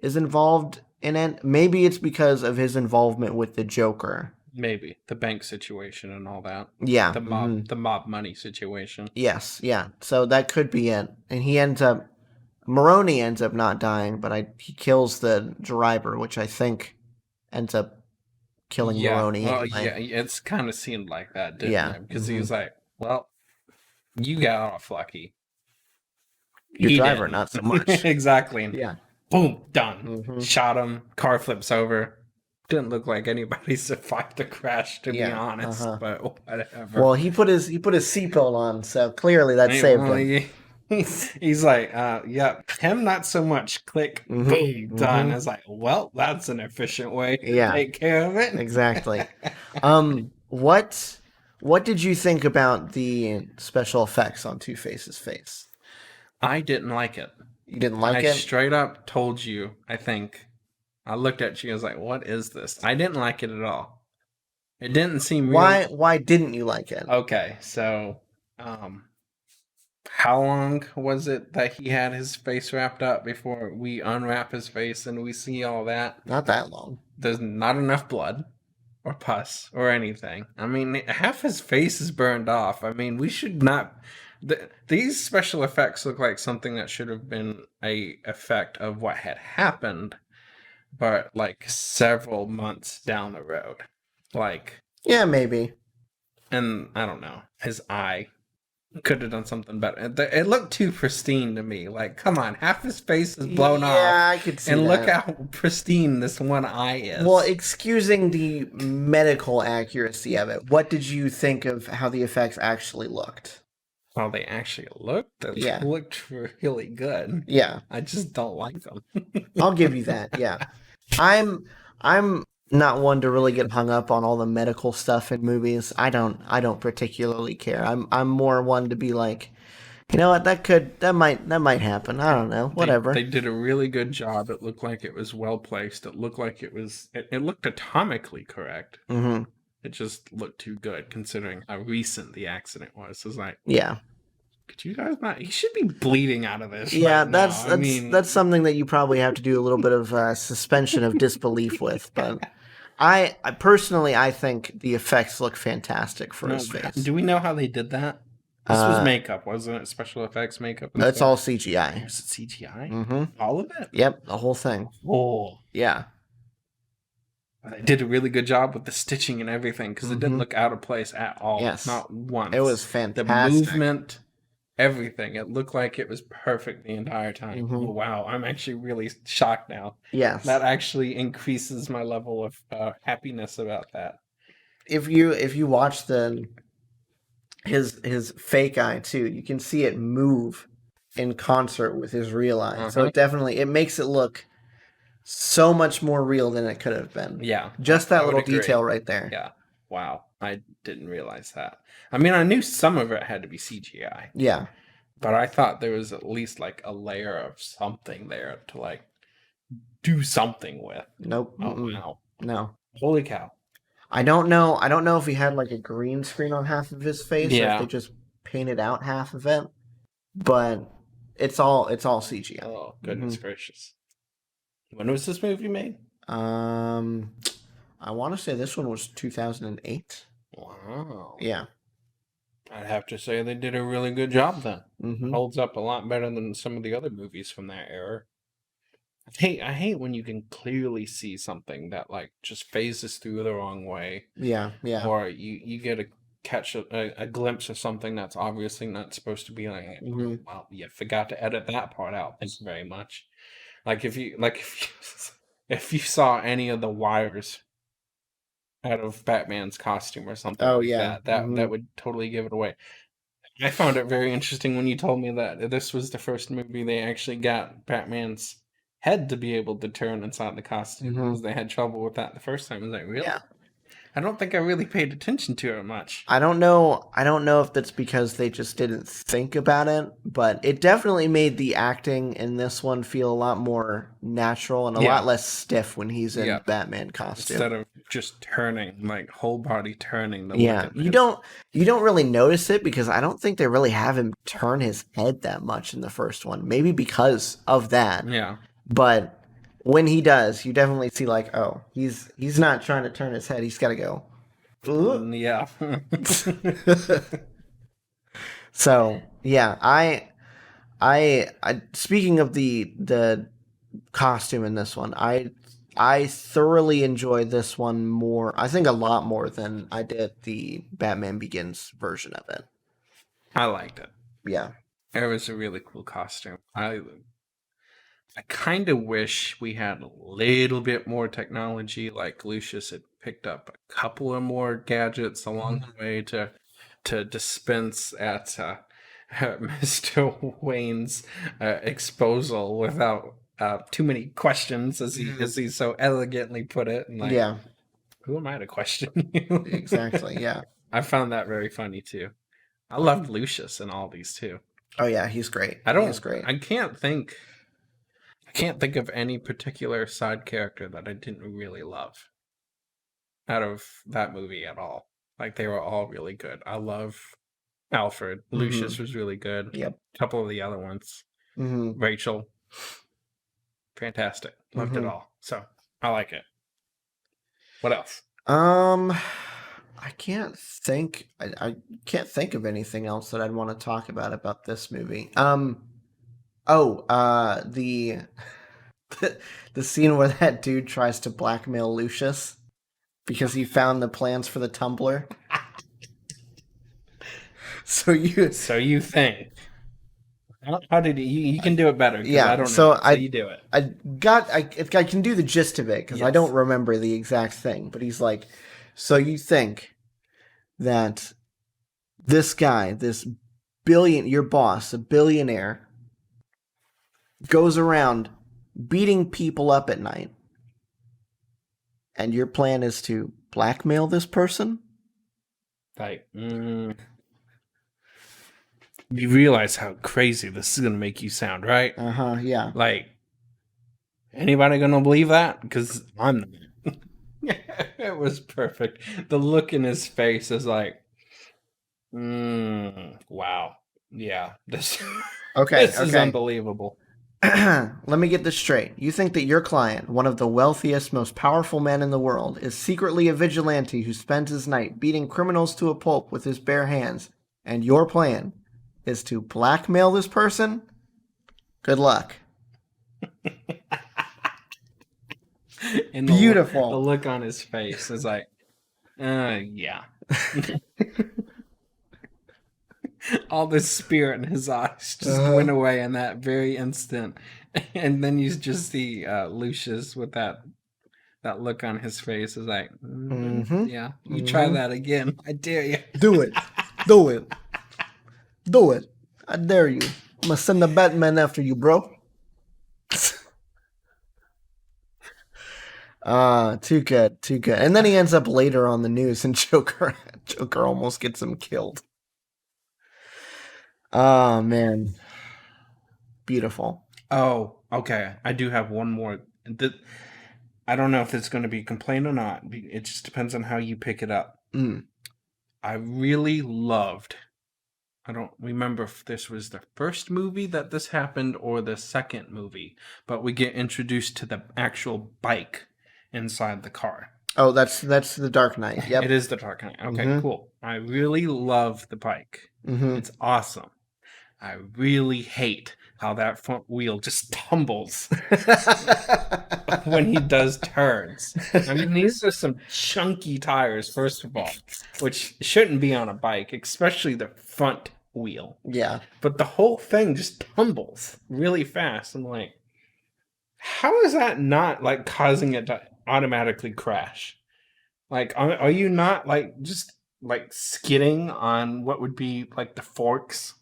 is involved in it. Maybe it's because of his involvement with the Joker. Maybe the bank situation and all that. Yeah, the mob money situation. Yes, yeah. So that could be it. And Maroney ends up not dying, but he kills the driver, which I think ends up killing Maroney. Well, anyway. It's kind of seemed like that, didn't it? Because he was like, "Well, you got off lucky. Your driver, not so much." Exactly. Yeah. Boom, done. Shot him. Car flips over. Didn't look like anybody survived the crash, to be honest. But whatever. Well, he put his seatbelt on, so clearly that saved him. He's like, him not so much. Click, boom, done. I was like, well, that's an efficient way to take care of it. Exactly. What did you think about the special effects on Two-Face's face? I didn't like it. You didn't like it? I straight up told you, I think. I looked at you and was like, what is this? I didn't like it at all. It didn't seem real. Why didn't you like it? Okay, so how long was it that he had his face wrapped up before we unwrap his face and we see all that? Not that long. There's not enough blood or pus or anything. I mean, half his face is burned off. I mean, we should not. These special effects look like something that should have been a effect of what had happened, but like several months down the road. Like, Yeah, maybe. and I don't know, his eye could have done something better. It looked too pristine to me. Like, come on, half his face is blown off. Yeah, I could see and that. look how pristine this one eye is. Well, excusing the medical accuracy of it, what did you think of how the effects actually looked? How they actually looked, they Yeah. looked really good. Yeah, I just don't like them. I'll give you that. Yeah, I'm not one to really get hung up on all the medical stuff in movies. I don't particularly care. I'm more one to be like, you know what, that might happen. I don't know, whatever. They did a really good job. It looked like it was well placed. It looked like it looked atomically correct. Mm-hmm. It just looked too good considering how recent the accident was. It was like, Yeah. could you guys not? He should be bleeding out of this. Yeah, right that's now. I mean, that's something that you probably have to do a little bit of suspension of disbelief with. But I personally, I think the effects look fantastic for his face. Do we know how they did that? This was makeup, wasn't it? Special effects makeup. That's all CGI. Was it CGI? Mm-hmm. All of it? Yep, the whole thing. Oh, Yeah. they did a really good job with the stitching and everything because it didn't look out of place at all. Yes. Not once. It was The fantastic. movement, everything. It looked like it was perfect the entire time. Mhm. Oh, wow. I'm actually really shocked now. Yes. That actually increases my level of happiness about that. If you watch his fake eye too, you can see it move in concert with his real eye. So it makes it look so much more real than it could have been. Yeah. Just that I would little agree. detail right there. Yeah. Wow. I didn't realize that. I mean, I knew some of it had to be CGI, Yeah. but I thought there was at least like a layer of something there to like do something with. Nope. Oh, Mm-mm. wow. No. Holy cow. I don't know if he had like a green screen on half of his face or Yeah. if they just painted out half of it. But it's all CGI. Oh, goodness gracious. When was this movie made? I want to say this one was 2008. Wow. Yeah. I'd have to say they did a really good job then. Mm-hmm. Holds up a lot better than some of the other movies from that era. I hate when you can clearly see something that like just phases through the wrong way. Yeah. Yeah. Or you get a glimpse of something that's obviously not supposed to be like, Mhm. well, you forgot to edit that part out. Thank you very much. If you saw any of the wires out of Batman's costume or something, Oh, like yeah. that would totally give it away. I found it very interesting when you told me that this was the first movie they actually got Batman's head to be able to turn inside the costume because they had trouble with that the first time. I was like, really? Yeah. I don't think I really paid attention to it much. I don't know if that's because they just didn't think about it, but it definitely made the acting in this one feel a lot more natural and a lot less stiff when he's in Batman costume. Instead of just turning, like whole body turning. You don't really notice it because I don't think they really have him turn his head that much in the first one. Maybe because of that. Yeah. But when he does, you definitely see like, oh, he's not trying to turn his head. He's got to go. Yeah. So yeah, I speaking of the costume in this one, I thoroughly enjoyed this one more. I think a lot more than I did the Batman Begins version of it. I liked it. Yeah. It was a really cool costume. I kind of wish we had a little bit more technology, like Lucius had picked up a couple of more gadgets along the way to dispense at Mr. Wayne's exposal without too many questions, as he so elegantly put it. And like, Yeah. who am I to question you? Exactly. Yeah. I found that very funny too. I loved Lucius in all these too. Oh yeah, he's great. He's great. I can't think of any particular side character that I didn't really love. out of that movie at all. Like, they were all really good. I love Alfred. Lucius was really good. Yep. A couple of the other ones. Rachel. Fantastic. Loved it all. So, I like it. What else? I can't think. I can't think of anything else that I'd want to talk about this movie. The the scene where that dude tries to blackmail Lucius because he found the plans for the Tumblr. So you think? How did you can do it better? Yeah, I don't know. So you do it. I can do the gist of it because I don't remember the exact thing. But he's like, so you think that this guy, your boss, a billionaire, goes around beating people up at night, and your plan is to blackmail this person? Like, you realize how crazy this is going to make you sound, right? Yeah. Like, anybody going to believe that? Because I'm not. It was perfect. The look in his face is like, wow. Yeah. This is unbelievable. Let me get this straight. You think that your client, one of the wealthiest, most powerful men in the world, is secretly a vigilante who spends his night beating criminals to a pulp with his bare hands, and your plan is to blackmail this person? Good luck. And beautiful. The look on his face is like, yeah. All the spirit in his eyes just went away in that very instant. And then you just see Lucius with that look on his face is like, yeah, you try that again. I dare you. Do it. Do it. Do it. I dare you. I'm going to send the Batman after you, bro. Too good. Too good. And then he ends up later on the news and Joker almost gets him killed. Oh, man. Beautiful. Oh, okay. I do have one more. I don't know if it's going to be a complaint or not. It just depends on how you pick it up. I really loved... I don't remember if this was the first movie that this happened or the second movie, but we get introduced to the actual bike inside the car. Oh, that's the Dark Knight. Yep. It is the Dark Knight. Okay, cool. I really love the bike. It's awesome. I really hate how that front wheel just tumbles when he does turns. I mean, these are some chunky tires, first of all, which shouldn't be on a bike, especially the front wheel. Yeah. But the whole thing just tumbles really fast. I'm like, how is that not like causing it to automatically crash? Like, are you not like just like skidding on what would be like the forks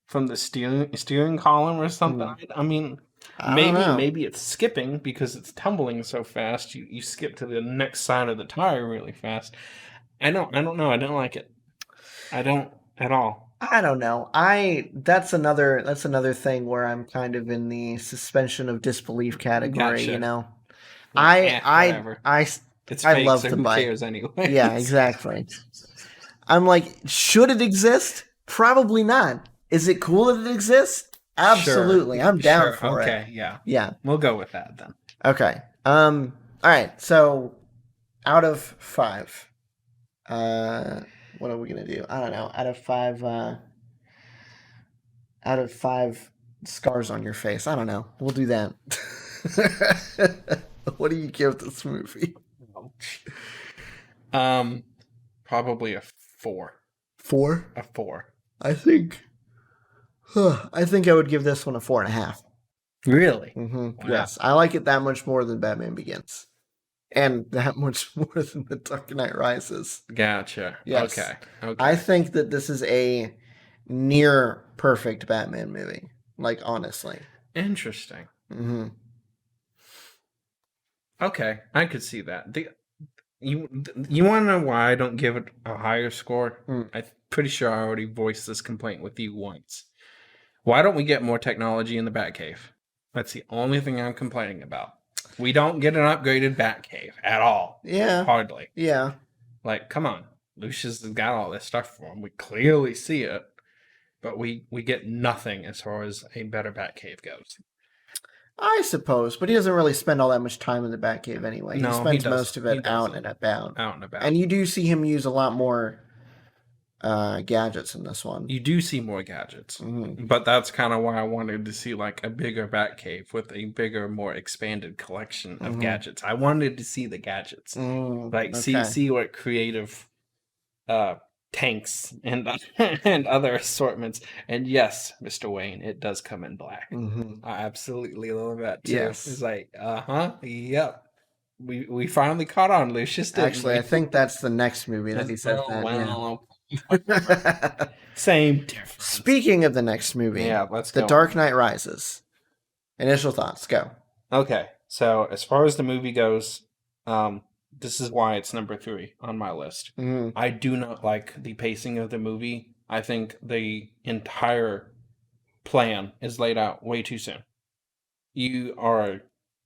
from the steering column or something? I mean, maybe it's skipping because it's tumbling so fast. You skip to the next side of the tire really fast. I don't know. I don't like it. I don't at all. I don't know. That's another thing where I'm kind of in the suspension of disbelief category. Gotcha. You know, Whatever. It's I fake, love so the who bike. cares anyway? Yeah, exactly. I'm like, should it exist? Probably not. Is it cool that it exists? Absolutely. Sure. I'm down for it. Okay, yeah. Yeah. We'll go with that then. Okay. All right. So, out of 5, what are we gonna do? I don't know. Out of 5 scars on your face. I don't know. We'll do that. What do you give this movie? Probably a 4. 4? A 4. I think I would give this one a 4.5. Really? Wow. Yes, I like it that much more than Batman Begins, and that much more than The Dark Knight Rises. Gotcha. Yes. Okay. I think that this is a near perfect Batman movie. Like, honestly. Interesting. Okay, I could see that. You want to know why I don't give it a higher score? I'm pretty sure I already voiced this complaint with you once. Why don't we get more technology in the Batcave? That's the only thing I'm complaining about. We don't get an upgraded Batcave at all. Yeah. Hardly. Yeah. Like, come on. Lucius has got all this stuff for him. We clearly see it. But we get nothing as far as a better Batcave goes. I suppose, but he doesn't really spend all that much time in the Batcave anyway. No, he he spends doesn't. most of He it out doesn't. and about. Out and about. And you do see him use a lot more gadgets in this one. You do see more gadgets. But that's kind of why I wanted to see like a bigger Batcave with a bigger, more expanded collection of gadgets. I wanted to see the gadgets. Like see what creative tanks and and other assortments. And yes, Mr. Wayne, it does come in black. I absolutely love that too. Yes. It's like, yep. We finally caught on, Lucius, didn't Actually, we? I think that's the next movie that he says that. Well, Yeah. same difference. Speaking of the next movie, let's go. The Dark Knight Rises. Initial thoughts, go. Okay, so as far as the movie goes, this is why it's number 3 on my list. I do not like the pacing of the movie. I think the entire plan is laid out way too soon. You are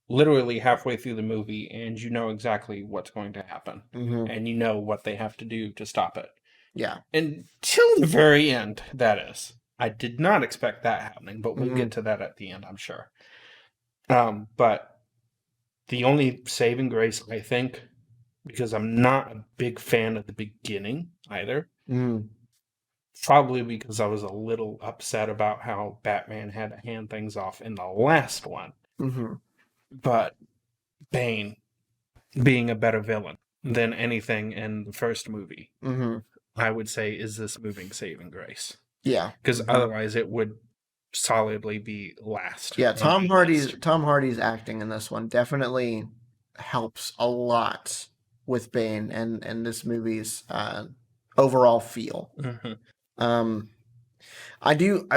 literally halfway through the movie and you know exactly what's going to happen. And you know what they have to do to stop it. Yeah. Until the very end, that is. I did not expect that happening, but we'll get to that at the end, I'm sure. But the only saving grace, I think, because I'm not a big fan of the beginning either, probably because I was a little upset about how Batman had to hand things off in the last one. But Bane being a better villain than anything in the first movie, I would say is this moving saving grace. Yeah. Because otherwise it would solidly be last. Yeah, Tom Hardy's acting in this one definitely helps a lot with Bane and this movie's overall feel. I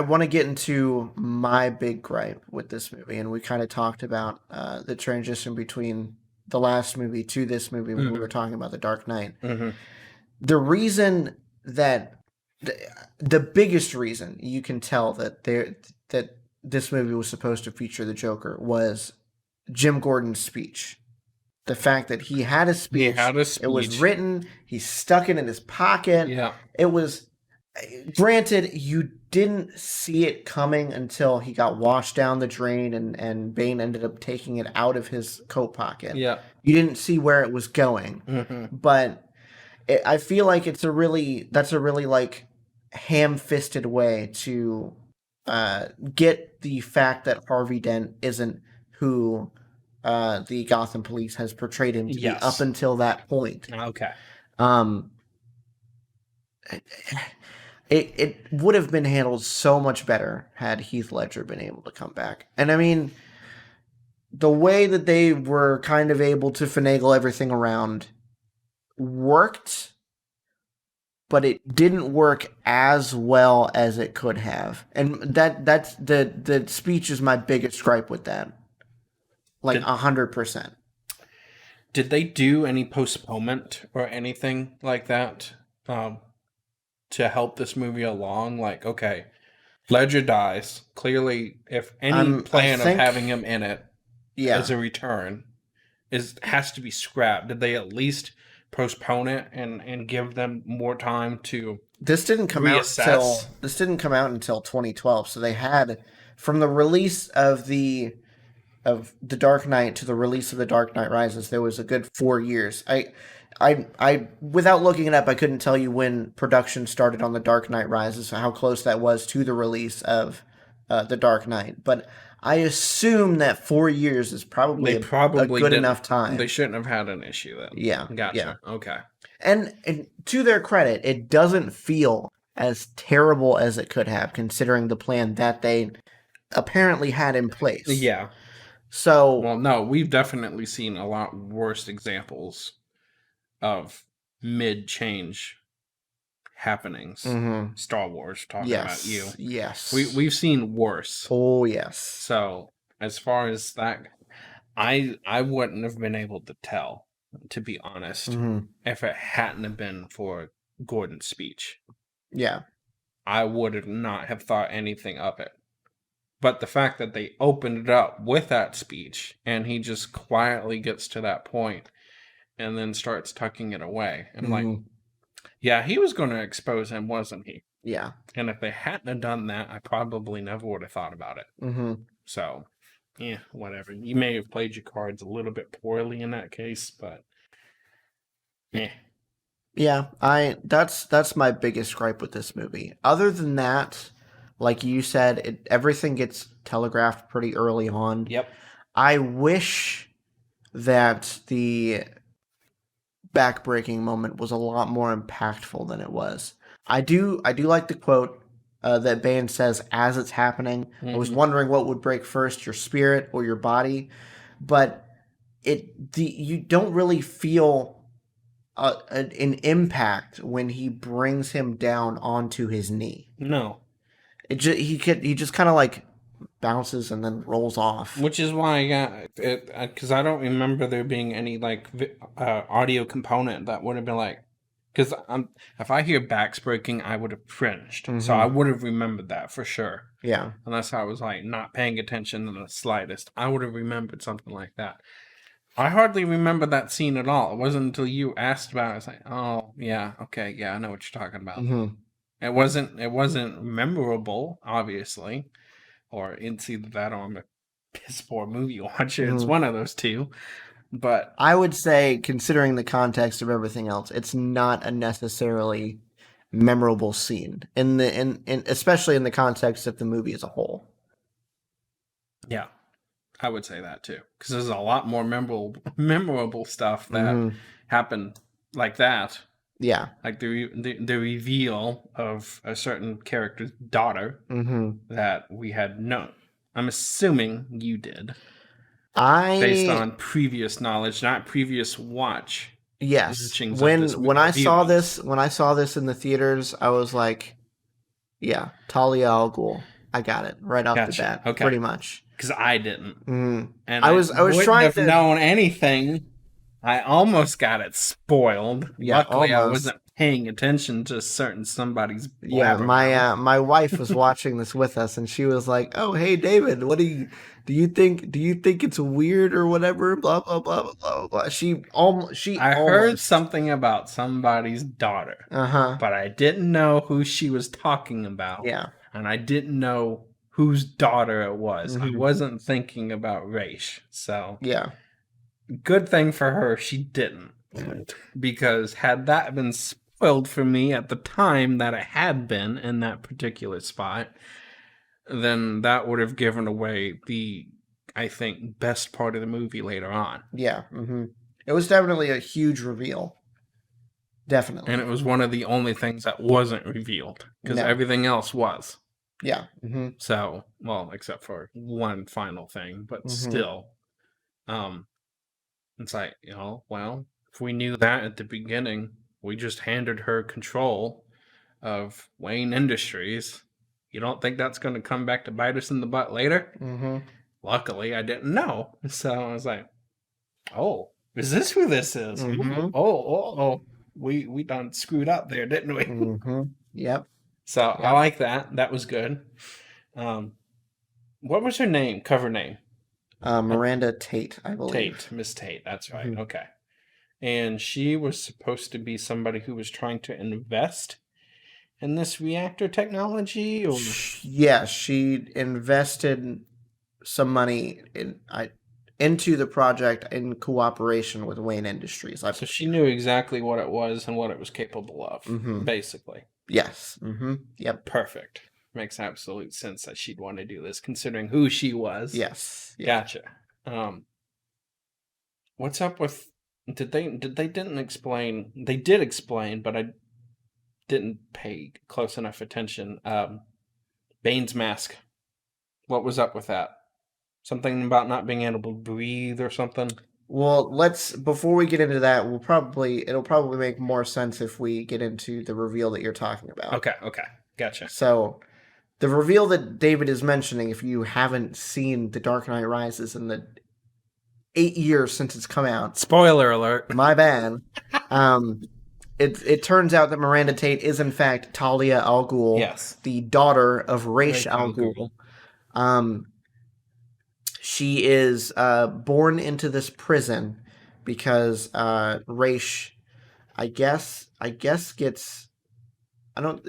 want to get into my big gripe with this movie, and we kind of talked about the transition between the last movie to this movie when we were talking about The Dark Knight. The reason that the biggest reason you can tell that this movie was supposed to feature the Joker was Jim Gordon's speech. The fact that he had a speech. It was written. He stuck it in his pocket. Yeah. It was. Granted, you didn't see it coming until he got washed down the drain and Bane ended up taking it out of his coat pocket. Yeah. You didn't see where it was going. But I feel like that's a really like ham-fisted way to get the fact that Harvey Dent isn't who the Gotham police has portrayed him to be up until that point. Okay. It would have been handled so much better had Heath Ledger been able to come back. And I mean, the way that they were kind of able to finagle everything around worked, but it didn't work as well as it could have. And that's the speech is my biggest gripe with that. Like 100%. Did they do any postponement or anything like that to help this movie along? Like, okay, Ledger dies. Clearly, if any plan of having him in it as a return has to be scrapped, did they at least postpone it and give them more time to This didn't come out until 2012. So they had, from the release of the Dark Knight to the release of The Dark Knight Rises, there was a good 4 years. I without looking it up, I couldn't tell you when production started on The Dark Knight Rises, so how close that was to the release of The Dark Knight. But I assume that 4 years is probably a good enough time. They shouldn't have had an issue then. Yeah. Gotcha. Yeah. Okay. And to their credit, it doesn't feel as terrible as it could have, considering the plan that they apparently had in place. Yeah. So, well, no, we've definitely seen a lot worse examples of mid-change happenings. Star Wars, talking about you. Yes. We've seen worse. Oh, yes. So, as far as that, I wouldn't have been able to tell, to be honest, if it hadn't have been for Gordon's speech. Yeah. I would not have thought anything of it. But the fact that they opened it up with that speech and he just quietly gets to that point and then starts tucking it away. And like, yeah, he was going to expose him, wasn't he? Yeah. And if they hadn't have done that, I probably never would have thought about it. So, yeah, whatever. You may have played your cards a little bit poorly in that case, but yeah. Yeah, that's my biggest gripe with this movie. Other than that, like you said, everything gets telegraphed pretty early on. Yep. I wish that the backbreaking moment was a lot more impactful than it was. I do like the quote that Bane says as it's happening. I was wondering what would break first, your spirit or your body, but you don't really feel an impact when he brings him down onto his knee. No. He just kind of like bounces and then rolls off. Which is why I got it, because I don't remember there being any like audio component that would have been like, because if I hear backs breaking, I would have cringed. So I would have remembered that for sure. Yeah. Unless I was like not paying attention in the slightest, I would have remembered something like that. I hardly remember that scene at all. It wasn't until you asked about it. I was like, oh yeah, okay, yeah, I know what you're talking about. It wasn't memorable, obviously. Or it's either that or I'm a piss poor movie watcher. It's one of those two. But I would say, considering the context of everything else, it's not a necessarily memorable scene in especially in the context of the movie as a whole. Yeah, I would say that too, because there's a lot more memorable stuff that happened like that. Yeah, like the reveal of a certain character's daughter that we had known. I'm assuming you did, based on previous knowledge, not previous watch. Yes, when I saw this in the theaters, I was like, yeah, Talia al Ghul. I got it right off the bat, pretty much. Because I didn't, and I was trying to known anything. I almost got it spoiled. Yeah, luckily almost. I wasn't paying attention to somebody's. Yeah, my wife was watching this with us, and she was like, "Oh, hey, David, what do you think? Do you think it's weird or whatever?" Blah blah blah blah blah. I heard something about somebody's daughter. But I didn't know who she was talking about. Yeah, and I didn't know whose daughter it was. I wasn't thinking about race. So yeah. Good thing for her, she didn't. Because had that been spoiled for me at the time that it had been in that particular spot, then that would have given away the, I think, best part of the movie later on. Yeah. It was definitely a huge reveal. Definitely. And it was one of the only things that wasn't revealed, because everything else was. Yeah. So, well, except for one final thing, but still. It's like, well, if we knew that at the beginning, we just handed her control of Wayne Industries. You don't think that's going to come back to bite us in the butt later? Luckily, I didn't know. So I was like, oh, is this who this is? Oh, we done screwed up there, didn't we? Yep. So I like that. That was good. What was her name? Cover name? Miranda Tate, I believe. Miss Tate, that's right. Okay. And she was supposed to be somebody who was trying to invest in this reactor technology? Or? Yeah, she invested some money into the project in cooperation with Wayne Industries. So she knew exactly what it was and what it was capable of, basically. Yes. Yep. Perfect. Makes absolute sense that she'd want to do this, considering who she was. Yes. Yeah. Gotcha. What's up with? Didn't explain? They did explain, but I didn't pay close enough attention. Bane's mask. What was up with that? Something about not being able to breathe or something? Well, before we get into that, it'll probably make more sense if we get into the reveal that you're talking about. Okay. Gotcha. So, the reveal that David is mentioning, if you haven't seen The Dark Knight Rises in the 8 years since it's come out. Spoiler alert. My bad. It turns out that Miranda Tate is in fact Talia al Ghul, yes, the daughter of Ra's al Ghul. She is born into this prison because Raish, I guess gets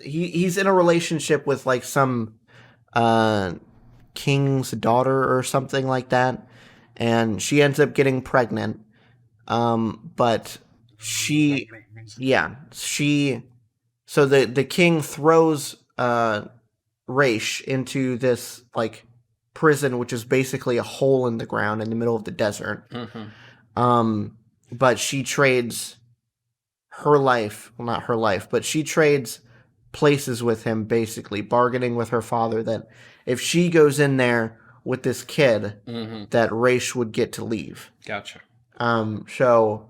he's in a relationship with like some uh, king's daughter or something like that, and she ends up getting pregnant. But she, yeah, she. So the king throws Raish into this like prison, which is basically a hole in the ground in the middle of the desert. But she trades her life, well, not her life, but she trades places with him, basically bargaining with her father that if she goes in there with this kid, that Raish would get to leave. Gotcha. So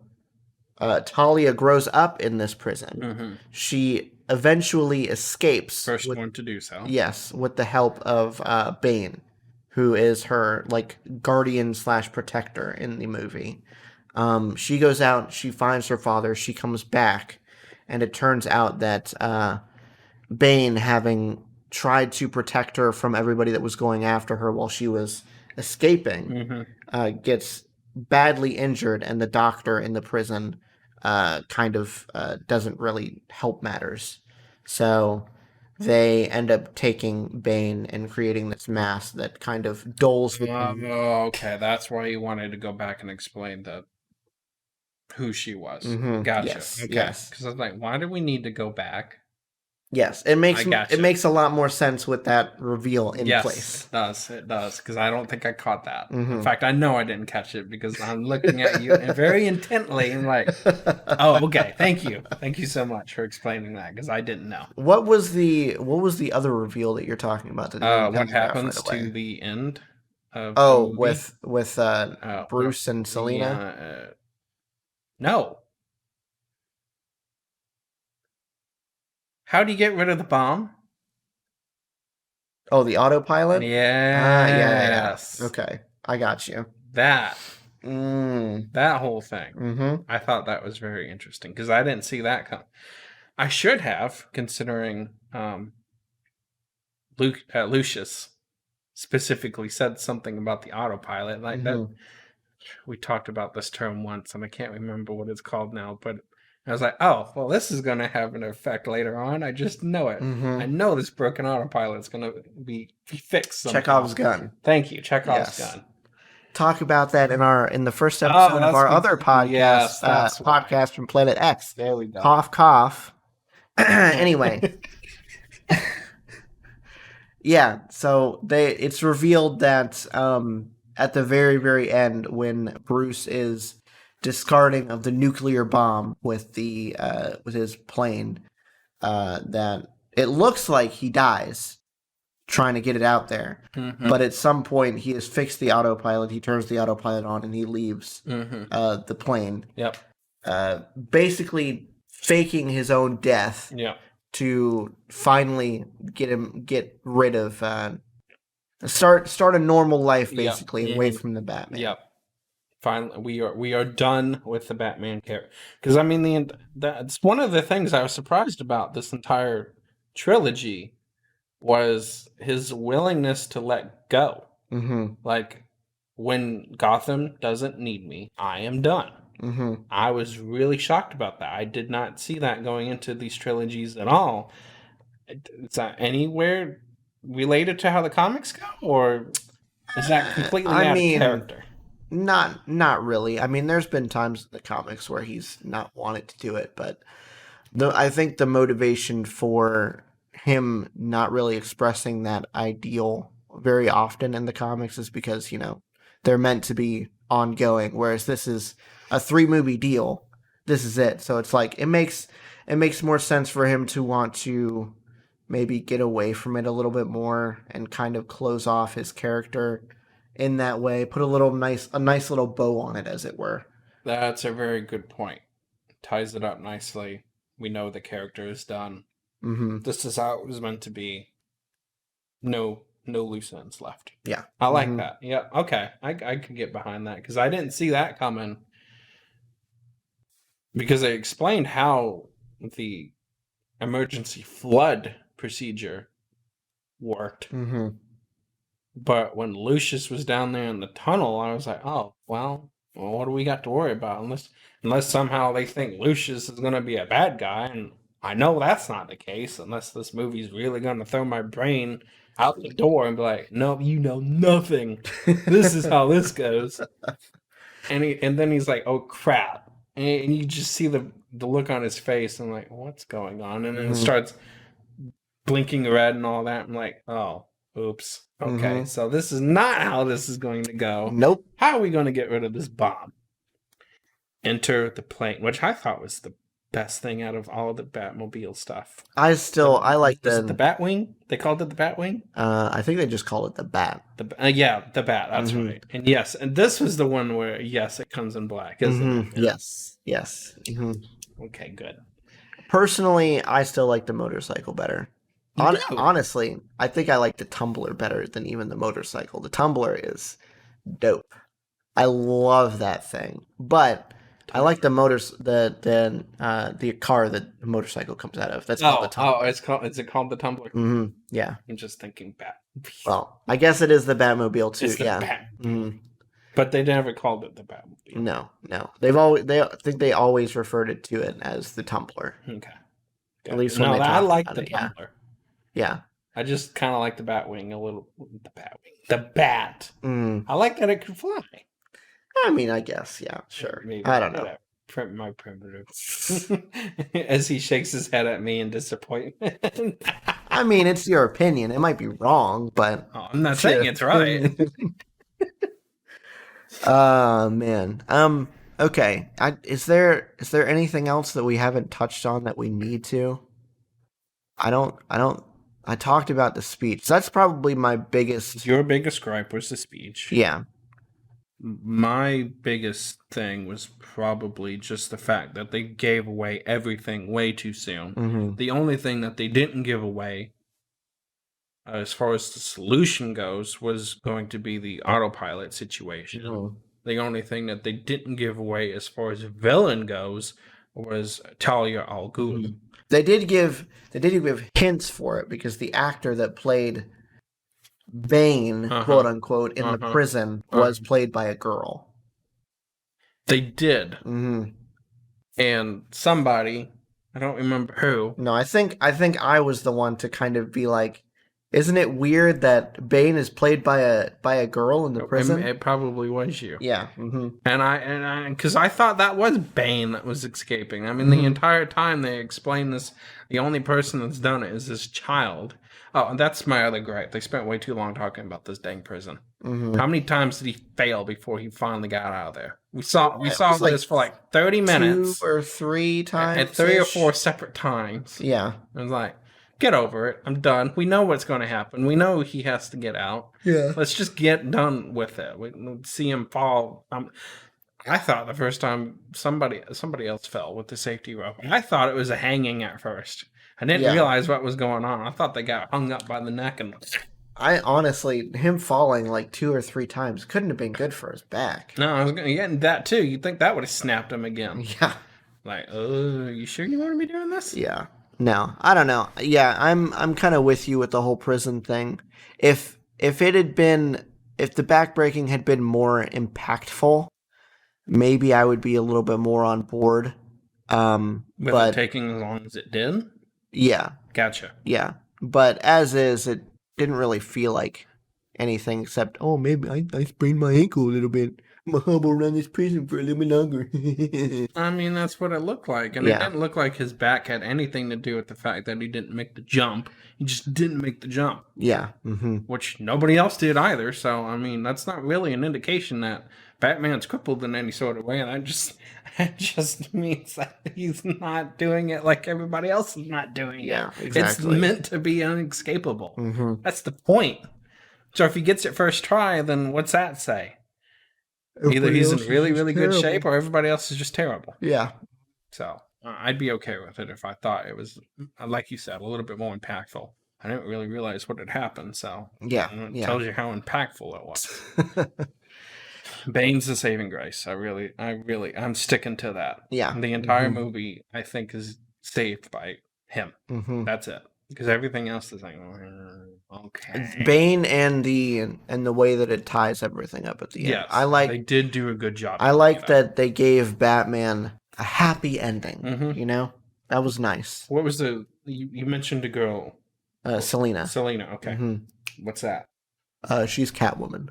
Talia grows up in this prison. She eventually escapes. First one to do so. Yes, with the help of Bane, who is her like guardian / protector in the movie. She goes out, she finds her father, she comes back, and it turns out that Bane, having tried to protect her from everybody that was going after her while she was escaping, gets badly injured, and the doctor in the prison doesn't really help matters. So they end up taking Bane and creating this mask that kind of dulls the pain. Okay, that's why you wanted to go back and explain who she was. Gotcha. Yes, okay. yes. Because I was like, why do we need to go back? Yes, it makes a lot more sense with that reveal in place. It does, because I don't think I caught that. In fact, I know I didn't catch it because I'm looking at you very intently and like, oh, okay, thank you so much for explaining that, because I didn't know. What was the other reveal that you're talking about? That what happens to the end of the movie? with Bruce and Selena? No. How do you get rid of the bomb? Oh, the autopilot? Yes. Yeah. Okay, I got you. That whole thing. I thought that was very interesting because I didn't see that come. I should have, considering Lucius specifically said something about the autopilot like that. We talked about this term once, and I can't remember what it's called now, but I was like, oh, well, this is going to have an effect later on. I just know it. I know this broken autopilot is going to be fixed somehow. Chekhov's gun. Thank you, Chekhov's gun. Talk about that in the first episode of our other podcast, podcast from Planet X. There we go. Cough, cough. Anyway. Yeah, so it's revealed that at the very, very end, when Bruce is discarding of the nuclear bomb with his plane, that it looks like he dies trying to get it out there. But at some point, he has fixed the autopilot. He turns the autopilot on and he leaves the plane. Yep. Basically faking his own death. Yep. To finally get rid of start a normal life, basically, away from the Batman. Yep. Finally, we are done with the Batman character. Because I mean, that's one of the things I was surprised about this entire trilogy was his willingness to let go. Like, when Gotham doesn't need me, I am done. I was really shocked about that. I did not see that going into these trilogies at all. Is that anywhere related to how the comics go, or is that completely out of character? Not really. I mean, there's been times in the comics where he's not wanted to do it, but I think the motivation for him not really expressing that ideal very often in the comics is because, they're meant to be ongoing, whereas this is a 3-movie deal. This is it. So it's like it makes more sense for him to want to maybe get away from it a little bit more and kind of close off his character in that way. Put a nice little bow on it, as it were. That's a very good point. Ties it up nicely. We know the character is done. This is how it was meant to be. No loose ends left. Yeah. I like that. Yeah. Okay. I could get behind that because I didn't see that coming. Because they explained how the emergency flood procedure worked. But when Lucius was down there in the tunnel, I was like, oh, well, what do we got to worry about? Unless somehow they think Lucius is going to be a bad guy. And I know that's not the case, unless this movie's really going to throw my brain out the door and be like, no, you know nothing. This is how this goes. And then he's like, oh, crap. And you just see the look on his face. And I'm like, what's going on? And then it starts blinking red and all that. I'm like, oh, oops. Okay, so this is not how this is going to go. Nope. How are we going to get rid of this bomb? Enter the plane, which I thought was the best thing out of all of the Batmobile stuff. I like the Batwing. They called it the Batwing. I think they just called it the Bat. The Bat. That's right. And yes, and this was the one where it comes in black, isn't it? Yeah. Yes. Okay, good. Personally, I still like the motorcycle better. Honestly, I think I like the Tumbler better than even the motorcycle. The Tumbler is dope. I love that thing, but I like the car that the motorcycle comes out of. That's called the Tumbler. Is it called the Tumbler? Yeah. I'm just thinking Bat. Well, I guess it is the Batmobile too. It's the Bat. But they never called it the Batmobile. No. I think they always referred to it as the Tumbler. Okay. At least when I like the Tumbler. Yeah. I just kind of like the Batwing a little. The Batwing. The Bat. I like that it can fly. I mean, I guess, yeah, sure. Maybe, I don't know. My primitive. As he shakes his head at me in disappointment. I mean, it's your opinion. It might be wrong, but... Oh, I'm not saying it's right. Man. Okay. Is there anything else that we haven't touched on that we need to? I talked about the speech. That's probably my biggest... Your biggest gripe was the speech. Yeah. My biggest thing was probably just the fact that they gave away everything way too soon. The only thing that they didn't give away, as far as the solution goes, was going to be the autopilot situation. The only thing that they didn't give away as far as villain goes was Talia al Ghul. They did give hints for it because the actor that played Bane, quote unquote, in the prison was played by a girl. They did. And somebody, I don't remember who. No, I think I was the one to kind of be like, isn't it weird that Bane is played by a girl in the prison? It probably was you. Yeah. And I because I thought that was Bane that was escaping. I mean, the entire time they explained this, the only person that's done it is this child. Oh, and that's my other gripe. They spent way too long talking about this dang prison. How many times did he fail before he finally got out of there? We saw this for like 30 minutes. 2 or 3 times. At 3 or 4 separate times. Yeah. I was like, get over it. I'm done. We know what's going to happen. We know he has to get out. Yeah. Let's just get done with it. We see him fall. I thought the first time somebody else fell with the safety rope. I thought it was a hanging at first. I didn't realize what was going on. I thought they got hung up by the neck and... I honestly, him falling like 2 or 3 times couldn't have been good for his back. No, I was going to get that too. You'd think that would have snapped him again. Yeah. Like, you sure you want to be doing this? Yeah. No, I don't know. Yeah, I'm kind of with you with the whole prison thing. If the backbreaking had been more impactful, maybe I would be a little bit more on board. With it taking as long as it did? Yeah. Gotcha. Yeah. But as is, it didn't really feel like anything except, oh, maybe I sprained my ankle a little bit. I'm going to hobble around this prison for a little bit longer. I mean, that's what it looked like. And it didn't look like his back had anything to do with the fact that he didn't make the jump. He just didn't make the jump. Yeah. Which nobody else did either. So, I mean, that's not really an indication that Batman's crippled in any sort of way. And it just means that he's not doing it like everybody else is not doing it. Yeah, exactly. It's meant to be unescapable. That's the point. So if he gets it first try, then what's that say? Either he's in really, really good shape or everybody else is just terrible. Yeah. So I'd be okay with it if I thought it was, like you said, a little bit more impactful. I didn't really realize what had happened. So it tells you how impactful it was. Bane's the saving grace. I'm sticking to that. Yeah. The entire movie, I think, is saved by him. That's it. Because everything else is like, okay. Bane and the way that it ties everything up at the end. Yes, they did do a good job. I like that they gave Batman a happy ending. Mm-hmm. You know, that was nice. What was you mentioned a girl? Selena. Selena. Okay. Mm-hmm. What's that? She's Catwoman.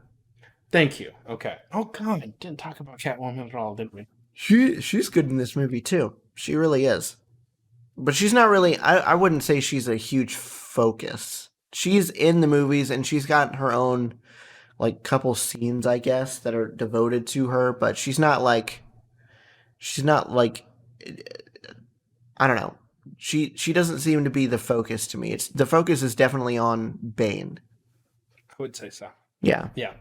Thank you. Okay. Oh God, didn't talk about Catwoman at all, did we? She's good in this movie too. She really is. But she's not really. I wouldn't say she's a huge focus. She's in the movies and she's got her own like couple scenes, I guess, that are devoted to her. But she's not like. I don't know. She doesn't seem to be the focus to me. It's the focus is definitely on Bane. I would say so. Yeah. Yeah.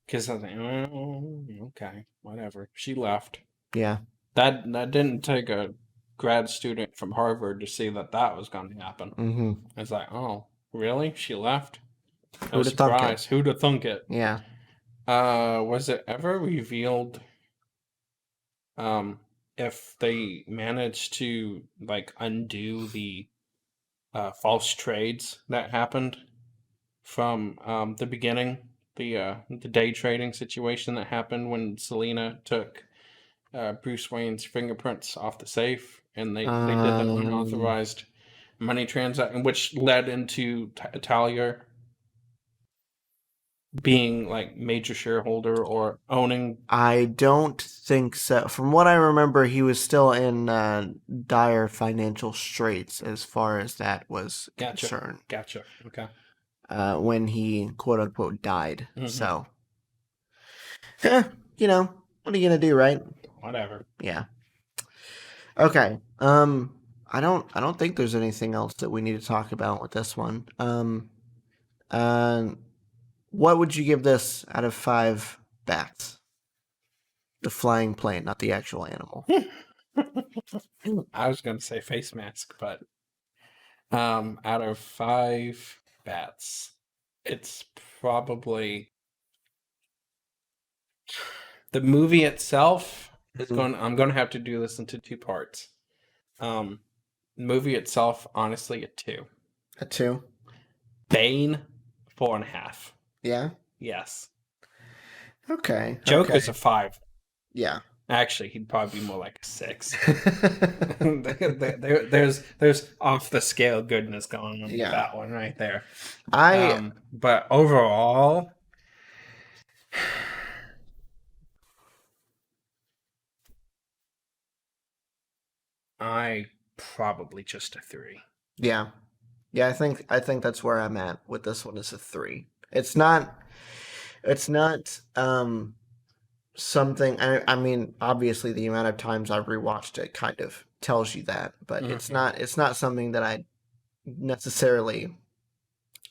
Because I think, oh, okay, whatever. She left. Yeah. That didn't take a grad student from Harvard to see that was going to happen. Mm-hmm. It's like, oh, really? She left? No Who'da thunk it? surprise. Who'da thunk it? Yeah. Was it ever revealed if they managed to like undo the false trades that happened from the beginning, the day trading situation that happened when Selena took Bruce Wayne's fingerprints off the safe, and they did the unauthorized money transaction, which led into Talia being like major shareholder or owning. I don't think so. From what I remember, he was still in dire financial straits as far as that was concerned. Gotcha. Okay. When he quote unquote died. Mhm. So, you know, what are you gonna do, right? Whatever. Yeah. Okay. I don't think there's anything else that we need to talk about with this one. What would you give this out of 5 bats? The flying plane, not the actual animal. I was going to say face mask, but out of 5 bats, it's probably the movie itself is going. I'm going to have to do this into 2 parts. Movie itself, honestly, a 2. A 2. Bane, 4.5. Yeah. Yes. Okay. Joker's a 5. Yeah. Actually, he'd probably be more like a 6. There's off the scale goodness going on with that one right there. But overall, I probably just a 3. Yeah. Yeah, I think that's where I'm at with this one is a 3. It's not something I mean, obviously the amount of times I've rewatched it kind of tells you that, but it's not something that I necessarily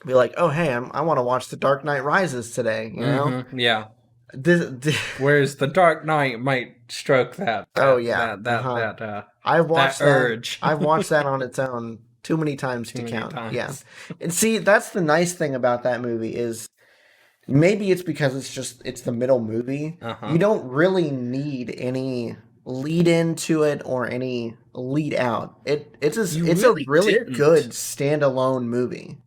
be like, "Oh, hey, I want to watch The Dark Knight Rises today," you know? Yeah. This, Whereas The Dark Knight might stroke that. I've watched that urge. I've watched that on its own too many times to count. Times. Yeah. And see, that's the nice thing about that movie is maybe it's because it's the middle movie. You don't really need any lead into it or any lead out. It's a really good standalone movie.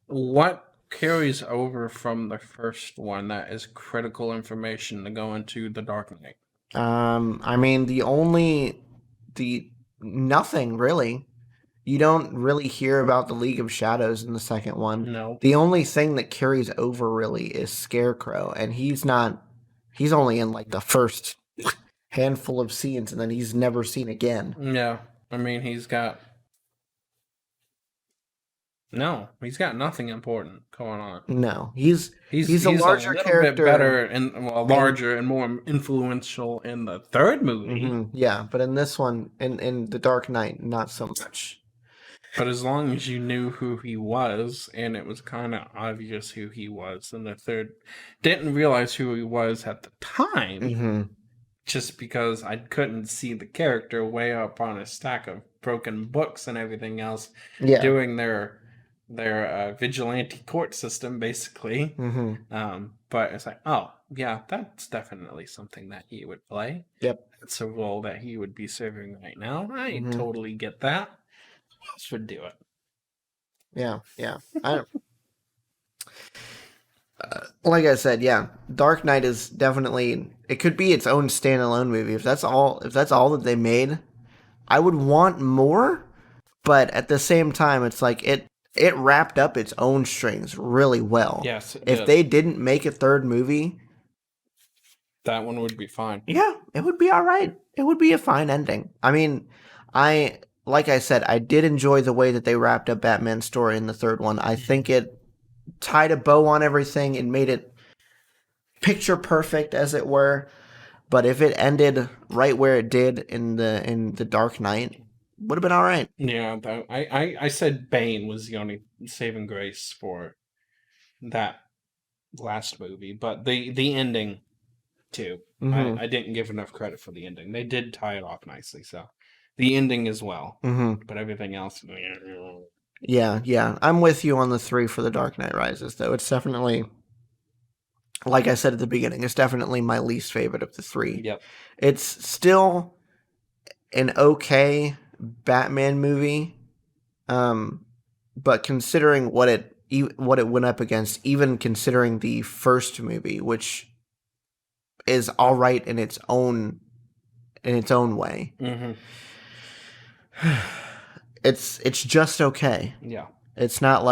What carries over from the first one that is critical information to go into The Dark Knight? I mean, nothing really. You don't really hear about the League of Shadows in the second one. No. The only thing that carries over really is Scarecrow, and he's only in like the first handful of scenes, and then he's never seen again. Yeah. I mean, he's got nothing important going on. No, he's a larger character, bit better and larger and more influential in the third movie. Mm-hmm. Yeah, but in this one, in The Dark Knight, not so much. But as long as you knew who he was, and it was kind of obvious who he was, and the third didn't realize who he was at the time, just because I couldn't see the character way up on a stack of broken books and everything else, doing their vigilante court system, basically. But it's like, oh, yeah, that's definitely something that he would play. Yep. It's a role that he would be serving right now. I totally get that. Who else would do it? Yeah. Like I said, yeah, Dark Knight is definitely, it could be its own standalone movie. If that's all that they made, I would want more, but at the same time, it's like it wrapped up its own strings really well. Yes, it if did. they didn't make a third movie, That one would be fine. yeah, it would be all right. It would be a fine ending. I mean, like I said, I did enjoy the way that they wrapped up Batman's story in the third one. I think it tied a bow on everything and made it picture perfect, as it were. But if it ended right where it did in the Dark Knight, would have been all right. Yeah, I said Bane was the only saving grace for that last movie, but the ending too. Mhm. I didn't give enough credit for the ending. They did tie it off nicely, so the ending as well. Mhm. But everything else, Yeah. I'm with you on the 3 for the Dark Knight Rises, though. It's definitely, like I said at the beginning, it's definitely my least favorite of the 3. Yep. It's still an okay Batman movie, but considering what it went up against, even considering the first movie, which is all right in its own way, Mm-hmm. it's just okay. Yeah. It's not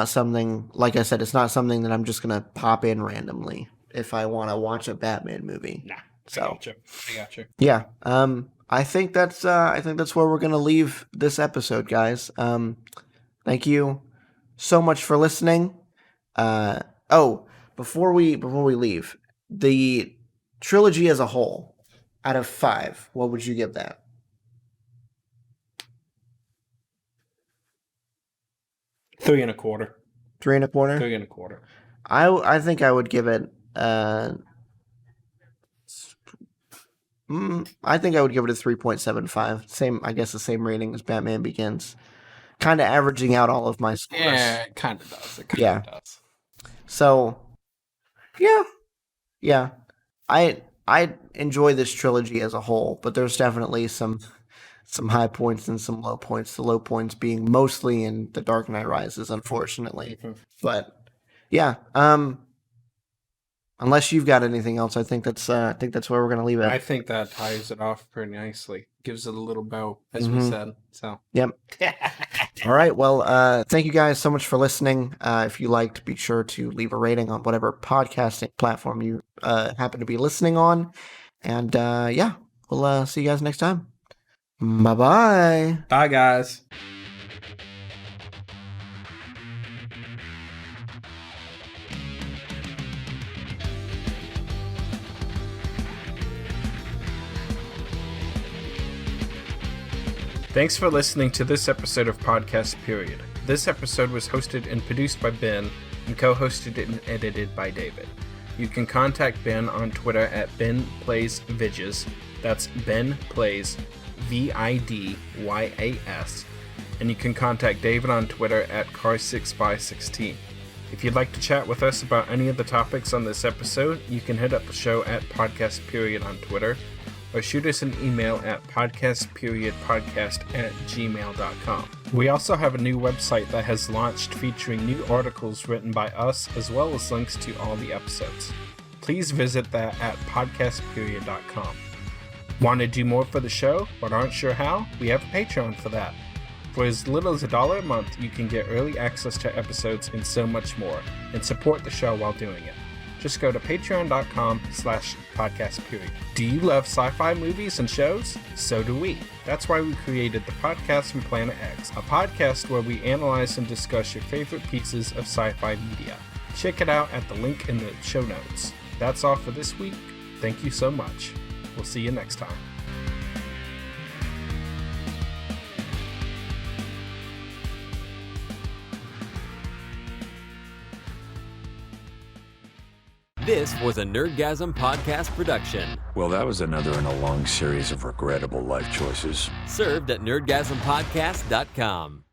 something, like I said, it's not something that I'm just gonna pop in randomly if I want to watch a Batman movie. Nah. So I got you. yeah, I think that's where we're gonna leave this episode, guys. Thank you so much for listening. Before we leave, the trilogy as a whole, out of 5, what would you give that? 3 1/4. 3 1/4. 3 1/4. I think I would give it. I think I would give it a 3.75. Same, I guess, the same rating as Batman Begins. Kind of averaging out all of my scores. Yeah, it kind of does. It kind Yeah. of does. So, yeah. I enjoy this trilogy as a whole, but there's definitely some high points and some low points. The low points being mostly in The Dark Knight Rises, unfortunately. Mhm. But yeah, unless you've got anything else, I think that's where we're gonna leave it. I think that ties it off pretty nicely. Gives it a little bow, as we said. So. Yep. All right. Well, thank you guys so much for listening. If you liked, be sure to leave a rating on whatever podcasting platform you happen to be listening on. And yeah, we'll see you guys next time. Bye-bye. Bye, guys. Thanks for listening to this episode of Podcast Period. This episode was hosted and produced by Ben and co-hosted and edited by David. You can contact Ben on Twitter at BenPlaysVidges. That's Ben Plays VIDYAS. And you can contact David on Twitter at Car6by16. If you'd like to chat with us about any of the topics on this episode, you can hit up the show at Podcast Period on Twitter, or shoot us an email at podcastperiodpodcast@gmail.com. We also have a new website that has launched featuring new articles written by us, as well as links to all the episodes. Please visit that at podcastperiod.com. Want to do more for the show, but aren't sure how? We have a Patreon for that. For as little as $1 a month, you can get early access to episodes and so much more, and support the show while doing it. Just go to patreon.com/podcastperiod. Do you love sci-fi movies and shows? So do we. That's why we created the Podcast from Planet X, a podcast where we analyze and discuss your favorite pieces of sci-fi media. Check it out at the link in the show notes. That's all for this week. Thank you so much. We'll see you next time. This was a Nerdgasm podcast production, Well, that was another in a long series of regrettable life choices. served at nerdgasmpodcast.com.